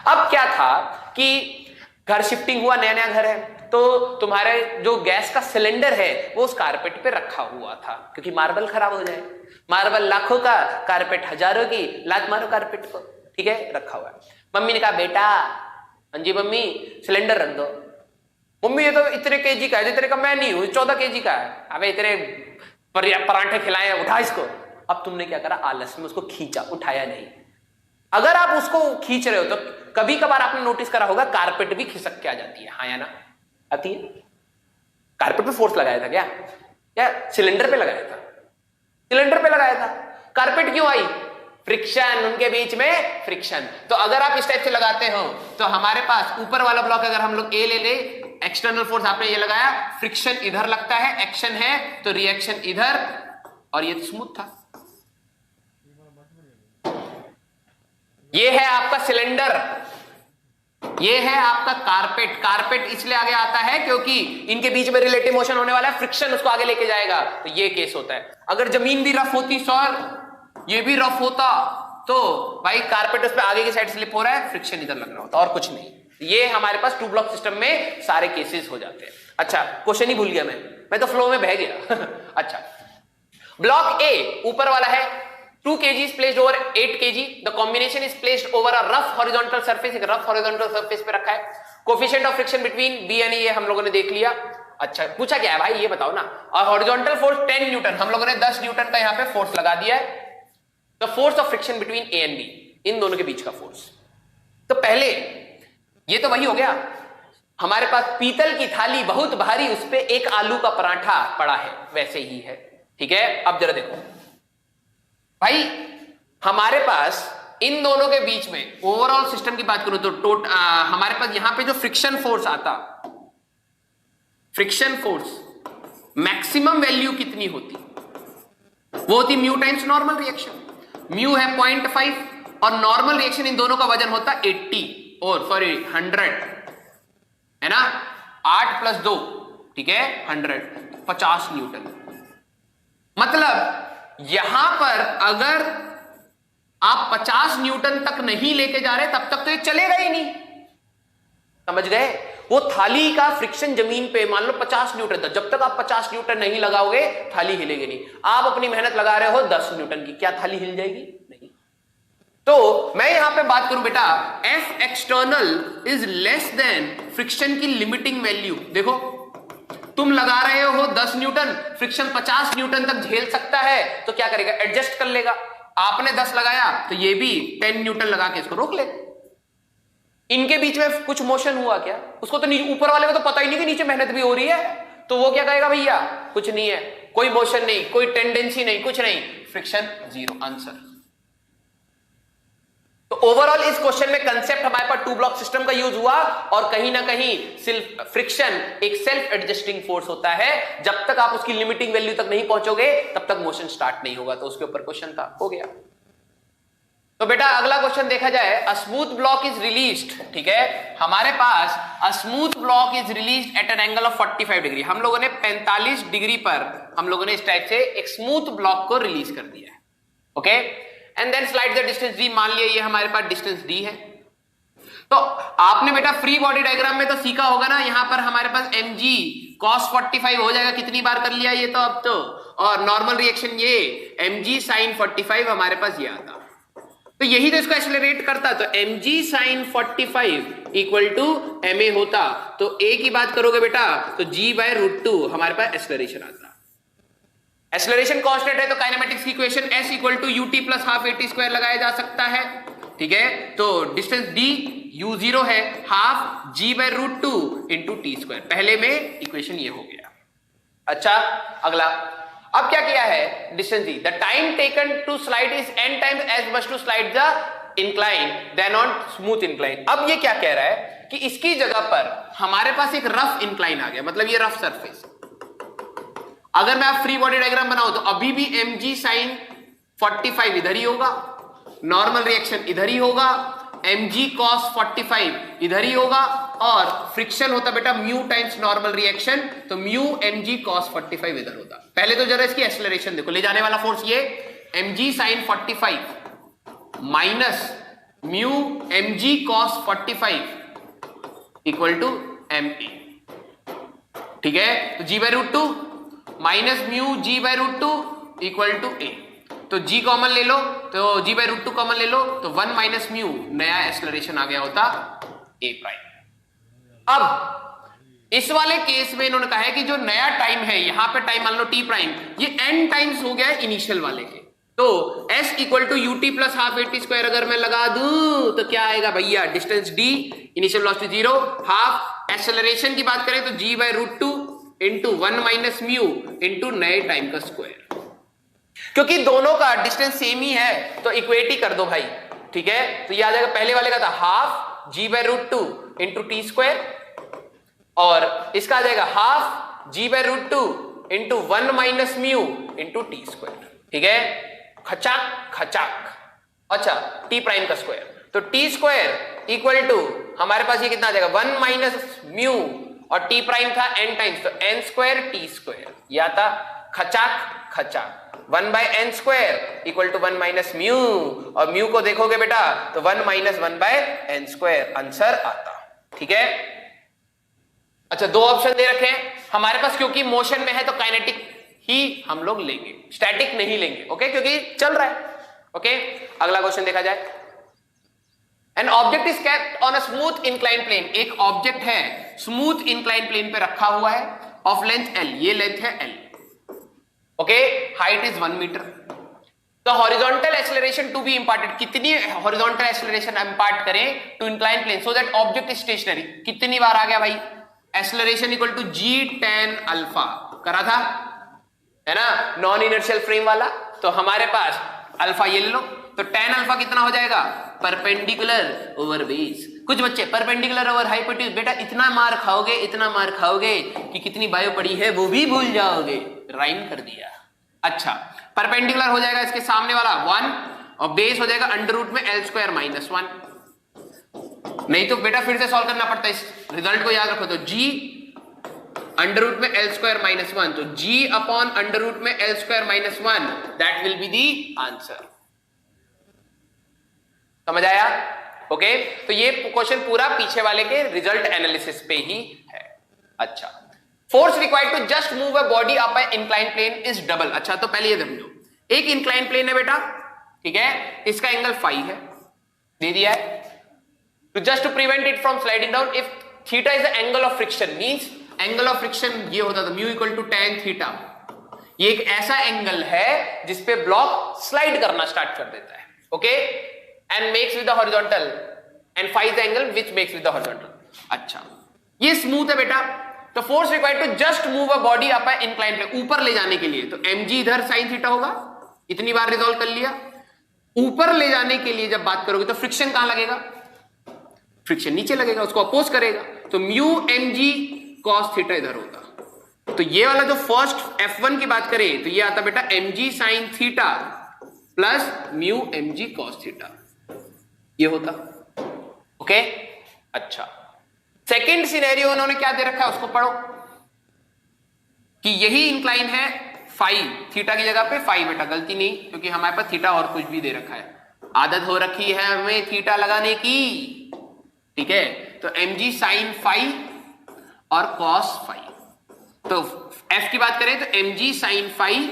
अब क्या था कि घर शिफ्टिंग हुआ, नया नया घर है, तो तुम्हारे जो गैस का सिलेंडर है वो उस कारपेट पे रखा हुआ था, क्योंकि मार्बल खराब हो जाए, मार्बल लाखों का, कारपेट हजारों की, लात मारो कारपेट को, ठीक है, रखा हुआ है। मम्मी ने कहा बेटा, हाँ जी मम्मी, सिलेंडर रख दो। मम्मी ये तो इतने केजी का है, इतने का मैं नहीं हूं, 14 केजी का है। अबे इतने परांठे खिलाए, उठा इसको। अब तुमने क्या करा, आलस में उसको खींचा, उठाया नहीं। अगर आप उसको खींच रहे हो तो कभी कभार आपने नोटिस करा होगा कारपेट भी खिसक के आ जाती है, हाँ या ना, आती है। कारपेट पे फोर्स लगाया था क्या, या सिलेंडर पे लगाया था? सिलेंडर पे लगाया था। कारपेट क्यों आई? फ्रिक्शन, उनके बीच में फ्रिक्शन। तो अगर आप इस टाइप से लगाते हो तो हमारे पास ऊपर वाला ब्लॉक अगर हम लोग ए ले ले, एक्सटर्नल फोर्स आपने ये लगाया, फ्रिक्शन इधर लगता है, एक्शन है तो रिएक्शन इधर, और ये स्मूथ था। ये है आपका सिलेंडर, ये है आपका कारपेट। कारपेट इसलिए आगे आता है क्योंकि इनके बीच में रिलेटिव मोशन होने वाला है, फ्रिक्शन उसको आगे लेके जाएगा, तो ये केस होता है। अगर जमीन भी रफ होती सर, ये भी रफ होता, तो भाई कारपेट उस पे आगे की साइड स्लिप हो रहा है, फ्रिक्शन इधर लग रहा होता, और कुछ नहीं। ये हमारे पास टू ब्लॉक सिस्टम में सारे केसेस हो जाते हैं। अच्छा, क्वेश्चन ही भूल गया मैं तो फ्लो में बह गया। अच्छा, ब्लॉक ए ऊपर वाला है, 2 kg is placed over 8 kg. The combination is placed over a rough horizontal surface. एक rough horizontal surface पे रखा है। Coefficient of friction between B and E ये हम लोगों ने देख लिया। अच्छा, पूछा क्या है भाई ये बताओ ना। और horizontal force 10 न्यूटन, हम लोगों ने 10 न्यूटन का यहाँ पे फोर्स लगा दिया है। The force of friction between A and B, इन दोनों के बीच का फोर्स। तो पहले ये तो वही हो गया, हमारे पास पीतल की थाली बहुत भारी, उस पे एक आलू का पराठा पड़ा है, वैसे ही है, ठीक है। अब जरा देखो भाई, हमारे पास इन दोनों के बीच में ओवरऑल सिस्टम की बात करूं तो हमारे पास यहां पे जो फ्रिक्शन फोर्स आता, फ्रिक्शन फोर्स मैक्सिमम वैल्यू कितनी होती? वो होती mu times normal reaction. Mu है 0.5 और नॉर्मल रिएक्शन इन दोनों का वजन होता 80 और सॉरी 100, है ना। 8 + 2 ठीक है 100, 50 न्यूटन। मतलब यहां पर अगर आप 50 न्यूटन तक नहीं लेके जा रहे तब तक तो ये चलेगा ही नहीं, समझ गए। वो थाली का फ्रिक्शन जमीन पे मान लो 50 न्यूटन था, जब तक आप 50 न्यूटन नहीं लगाओगे थाली हिलेगी नहीं। आप अपनी मेहनत लगा रहे हो 10 न्यूटन की, क्या थाली हिल जाएगी? नहीं। तो मैं यहां पे बात करूं बेटा, F external is less than friction की लिमिटिंग वैल्यू। देखो तुम लगा रहे हो 10 न्यूटन, फ्रिक्शन 50 न्यूटन तक झेल सकता है, तो क्या करेगा? एडजस्ट कर लेगा। आपने 10 लगाया तो ये भी 10 न्यूटन लगा के इसको रोक लेगा। इनके बीच में कुछ मोशन हुआ क्या? उसको तो ऊपर वाले को तो पता ही नहीं कि नीचे मेहनत भी हो रही है, तो वो क्या कहेगा? भैया कुछ नहीं है, कोई मोशन नहीं, कोई टेंडेंसी नहीं, कुछ नहीं, फ्रिक्शन 0, आंसर। तो ओवरऑल इस क्वेश्चन में कंसेप्ट हमारे पास टू ब्लॉक सिस्टम का यूज हुआ, और कहीं ना कहीं फ्रिक्शन एक सेल्फ एडजस्टिंग फोर्स होता है। जब तक आप उसकी लिमिटिंग वैल्यू तक नहीं पहुंचोगे तब तक मोशन स्टार्ट नहीं होगा। तो उसके ऊपर क्वेश्चन था, हो गया। तो बेटा अगला क्वेश्चन देखा जाए, a smooth block is released, ठीक है, हमारे पास a smooth block is released at an angle of 45 degree. हम लोगों ने 45 डिग्री पर हम लोगों ने इस टाइप से एक स्मूथ ब्लॉक को रिलीज कर दिया है, okay, and then slide the distance D. मान लिया ये हमारे पास डिस्टेंस डी है। तो आपने बेटा फ्री बॉडी डायग्राम में तो सीखा होगा ना, यहां पर हमारे पास mg cos 45 हो जाएगा, कितनी बार कर लिया ये तो अब तो, और नॉर्मल रिएक्शन ये mg sin 45 हमारे पास ये आता। तो यही तो इसको एक्सेलरेट करता, तो mg sin 45 equal to ma होता, तो a की बात करोगे बेटा तो g/√2 हमारे पास एक्सेलरेशन आता। एक्सेलरेशन कांस्टेंट है तो काइनेमेटिक्स की equation s equal to ut plus half at square लगाया जा सकता है, ठीक है। तो डिस्टेंस d u0 है, half g/√2 into t square. पहले में इक्वेशन ये हो गया। अच्छा अगला, अब क्या किया है, distance d, the time taken to slide is n times as much to slide the incline than on smooth incline. अब ये क्या कह रहा है कि इसकी जगह पर हमारे पास एक रफ इंक्लाइन आ गया, मतलब ये रफ सरफेस। अगर मैं आप फ्री बॉडी डायग्राम बनाऊं तो अभी भी mg sin 45 इधर ही होगा, नॉर्मल रिएक्शन इधर ही होगा, mg cos 45 इधर ही होगा, और फ्रिक्शन होता बेटा म्यू टाइम्स नॉर्मल रिएक्शन, तो म्यू mg cos 45 इधर होता। पहले तो जरा इसकी एक्सेलरेशन देखो, ले जाने वाला फोर्स ये mg sin 45 minus mu mg cos 45 equal to ma, ठीक है। तो g/√2 minus mu g/√2 equal to a, तो g कॉमन ले लो, तो g/√2 कॉमन ले लो, तो 1 माइनस म्यू नया एक्सेलरेशन आ गया होता a प्राइम। अब इस वाले केस में इन्होंने कहा है कि जो नया टाइम है, यहां पे टाइम मान लो t प्राइम, ये n टाइम्स हो गया है इनिशियल वाले के, तो s equal to ut plus half at square अगर मैं लगा दूं तो क्या आएगा भैया, distance d, initial velocity 0, half acceleration की बात करें तो g/√2 into 1 minus mu into नए टाइम का स्क्वायर। क्योंकि दोनों का डिस्टेंस सेम ही है तो इक्वेट ही कर दो भाई, ठीक है। तो ये आ जाएगा, पहले वाले का था half g/√2 into t square, और इसका आ जाएगा half g/√2 into 1 minus mu into t square, ठीक है, खचाक खचाक। अच्छा टी प्राइम का स्क्वायर, तो टी स्क्वायर इक्वल टू हमारे पास ये कितना आ जाएगा, 1 माइनस म्यू, और टी प्राइम था n टाइम्स, तो n स्क्वायर टी स्क्वायर, या था खचाक खचाक, 1/n square equal to 1 minus mu, और म्यू को देखोगे बेटा तो 1 माइनस 1/n स्क्वायर आंसर आता, ठीक है। अच्छा दो ऑप्शन दे रखे हैं हमारे पास, क्योंकि मोशन में है तो काइनेटिक ही हम लोग लेंगे, स्टैटिक नहीं लेंगे, ओके, क्योंकि चल रहा है, ओके। अगला क्वेश्चन देखा जाए, an object is kept on a smooth incline plane, एक ऑब्जेक्ट है स्मूथ इंक्लाइन प्लेन पे रखा हुआ है, ऑफ लेंथ l, ये लेंथ है l, okay, height is 1 metre. तो horizontal acceleration to be imparted, कितनी हॉरिजॉन्टल एक्सेलरेशन इंपार्ट करें to incline plane so that object is stationary, कितनी बार आ गया भाई, acceleration equal to g tan alpha, करा था है ना, नॉन इनर्शियल फ्रेम वाला। तो हमारे पास अल्फा ये ले लो, तो tan अल्फा कितना हो जाएगा, परपेंडिकुलर ओवर बेस। कुछ बच्चे परपेंडिकुलर ओवर हाइपोटेन्यूज, बेटा इतना मार खाओगे, इतना मार खाओगे कि कितनी बायो पड़ी है वो भी भूल जाओगे, राइम कर दिया। अच्छा परपेंडिकुलर हो जाएगा इसके सामने वाला 1, और बेस हो जाएगा अंडर रूट में l² माइनस 1, नहीं तो बेटा फिर से सॉल्व करना पड़ता है, इस रिजल्ट को याद रखो। तो g अंडर रूट में l² माइनस 1, तो g अपॉन अंडर रूट में l² minus 1, that will be the answer. समझ आया, ओके। तो ये क्वेश्चन पूरा पीछे वाले के रिजल्ट एनालिसिस पे ही है। अच्छा, force required to just move a body up a incline plane is double. अच्छा तो पहले ये समझो, एक इंक्लाइन प्लेन है बेटा, ठीक है, इसका एंगल फाई है, दे दिया है। तो just to prevent it from sliding down, if theta is the angle of friction, means angle of friction ये होता था mu equal to tan theta. ये एक ऐसा एंगल है जिसपे ब्लॉक स्लाइड करना स्टार्ट कर देता है, okay, and makes with the horizontal, and phi the angle which makes with the horizontal. अच्छा ये स्मूथ है बेटा, तो force required to just move a body up a incline plane, ऊपर ले जाने के लिए, तो mg इधर sin थीटा होगा, इतनी बार रिजॉल्व कर लिया। ऊपर ले जाने के लिए जब बात करोगे तो फ्रिक्शन कहां लगेगा, फ्रिक्शन नीचे लगेगा, उसको अपोज करेगा, तो म्यू mg cos थीटा इधर होगा। तो ये वाला जो फर्स्ट f1 की बात करें तो ये आता बेटा mg sin theta plus mu mg cos theta, ये होता। ओके, अच्छा, सेकेंड सिनेरियो उन्होंने क्या दे रखा है उसको पढ़ो, कि यही इंक्लाइन है फाइव, थीटा की जगह पे फाइव, बेटा गलती नहीं, क्योंकि हमारे पास थीटा और कुछ भी दे रखा है, आदत हो रखी है हमें थीटा लगाने की, ठीक है। तो mg साइन फाइव और कॉस फाइव, तो f की बात करें तो mg sine phi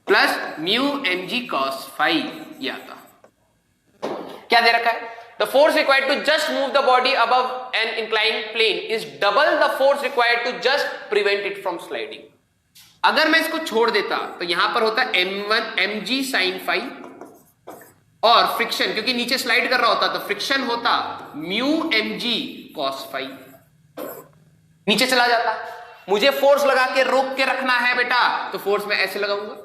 plus mu mg cos phi, ये आता। क्या दे रखा है, the force required to just move the body above an inclined plane is double the force required to just prevent it from sliding. अगर मैं इसको छोड़ देता तो यहां पर होता m1 mg साइन फाइव, और फ्रिक्शन, क्योंकि नीचे स्लाइड कर रहा होता तो फ्रिक्शन होता म्यू mg कॉस फाइव, नीचे चला जाता। मुझे फोर्स लगा के रोक के रखना है बेटा, तो फोर्स मैं ऐसे लगाऊंगा।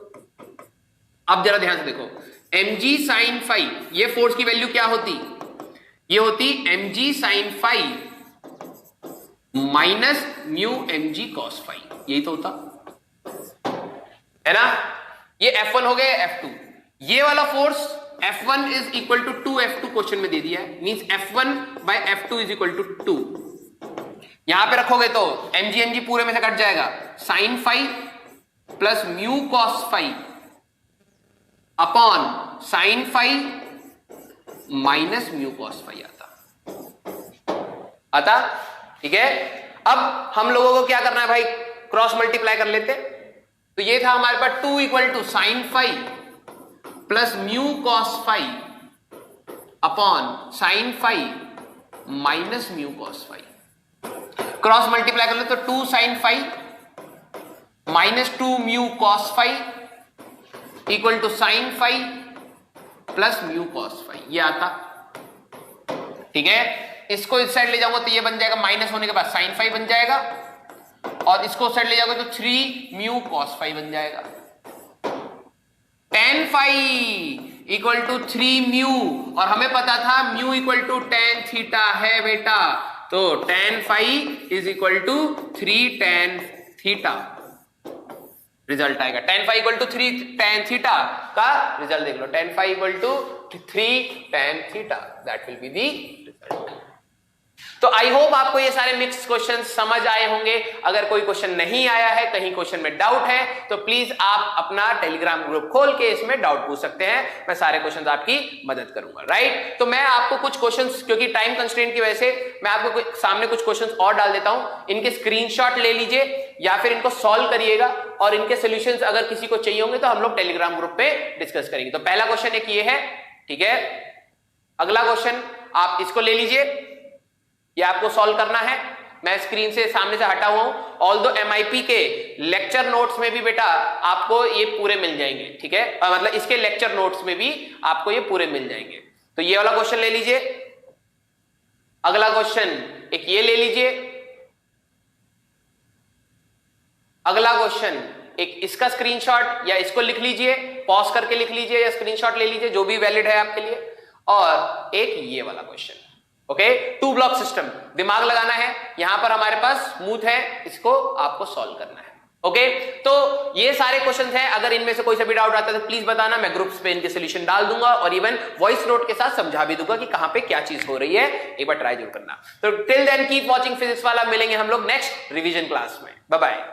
अब जरा ध्यान से देखो, mg साइन फाइव, ये फोर्स की वैल्यू क्या होती, ये होती mg sine phi minus mu mg cos phi, यही तो होता है ना। ये F1 हो गया, F2, ये वाला force F1 is equal to 2F2 question में दे दिया है, means F1 by F2 is equal to 2। यहां पे रखोगे तो mg पूरे में से कट जाएगा, sine phi plus mu cos phi upon sine phi minus mu cos phi आता, ठीक है। अब हम लोगों को क्या करना है भाई, क्रॉस मल्टीप्लाई कर लेते। तो ये था हमारे पास 2 equal to sine phi plus mu cos phi upon sine phi minus mu cos phi. Cross multiply कर ले तो 2 sine phi minus 2 mu cos phi equal to sine phi plus mu cos phi, ये आता, ठीक है। इसको इस side ले जाऊंगा तो ये बन जाएगा, माइनस होने के बाद साइन फाइव बन जाएगा, और इसको साइड ले जाओगे तो 3 म्यू कॉस फाइव बन जाएगा। tan phi equal to 3 mu, और हमें पता था mu equal to tan theta है बेटा, तो tan phi is equal to 3 tan theta, result आएगा। tan phi equal to 3 tan theta का रिजल्ट देख लो, tan phi equal to 3 tan theta, that will be the result. तो I hope आपको ये सारे मिक्स क्वेश्चन समझ आए होंगे। अगर कोई क्वेश्चन नहीं आया है, कहीं क्वेश्चन में डाउट है, तो प्लीज आप अपना टेलीग्राम ग्रुप खोल के इसमें डाउट पूछ सकते हैं, मैं सारे क्वेश्चंस आपकी मदद करूंगा, राइट। तो मैं आपको कुछ क्वेश्चंस, क्योंकि टाइम कंस्ट्रेंट की वजह से मैं आपको सामने कुछ क्वेश्चंस और डाल देता हूं, इनके स्क्रीनशॉट ले लीजिए या फिर इनको सॉल्व करिएगा, और इनके सोल्यूशंस अगर किसी को चाहिए होंगे तो हम लोग टेलीग्राम ग्रुप पे डिस्कस करेंगे। तो पहला क्वेश्चन एक ये है, ठीक है। अगला क्वेश्चन आप इसको ले लीजिए, ये आपको सॉल्व करना है, मैं स्क्रीन से सामने से हटा हुआ हूं। ऑल्दो MIP के लेक्चर नोट्स में भी बेटा आपको ये पूरे मिल जाएंगे, ठीक है, मतलब इसके लेक्चर नोट्स में भी आपको ये पूरे मिल जाएंगे। तो ये वाला क्वेश्चन ले लीजिए। अगला क्वेश्चन एक ये ले लीजिए। अगला क्वेश्चन एक इसका स्क्रीनशॉट या इसको लिख लीजिए, पॉज करके लिख लीजिए या स्क्रीनशॉट ले लीजिए, जो भी वैलिड है आपके लिए। और एक ये वाला क्वेश्चन, ओके। 2 ब्लॉक सिस्टम, दिमाग लगाना है, यहां पर हमारे पास स्मूथ है, इसको आपको सॉल्व करना है, ओके। तो ये सारे क्वेश्चंस हैं, अगर इनमें से कोई सा भी डाउट आता है तो प्लीज बताना, मैं ग्रुप्स पे इनके सोल्यूशन डाल दूंगा और इवन वॉइस नोट के साथ समझा भी दूंगा कि कहां पे क्या चीज हो रही है, एक बार ट्राई जरूर करना। तो till then keep watching Physics Wallah, मिलेंगे हम लोग नेक्स्ट रिवीजन क्लास में, बाय बाय।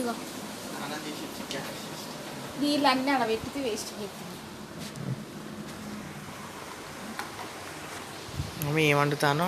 ఇగో నీళ్ళన్నీ అలా పెట్టితే వేస్ట్ అవుతుంది. మమ్మీ ఏమంటుతాను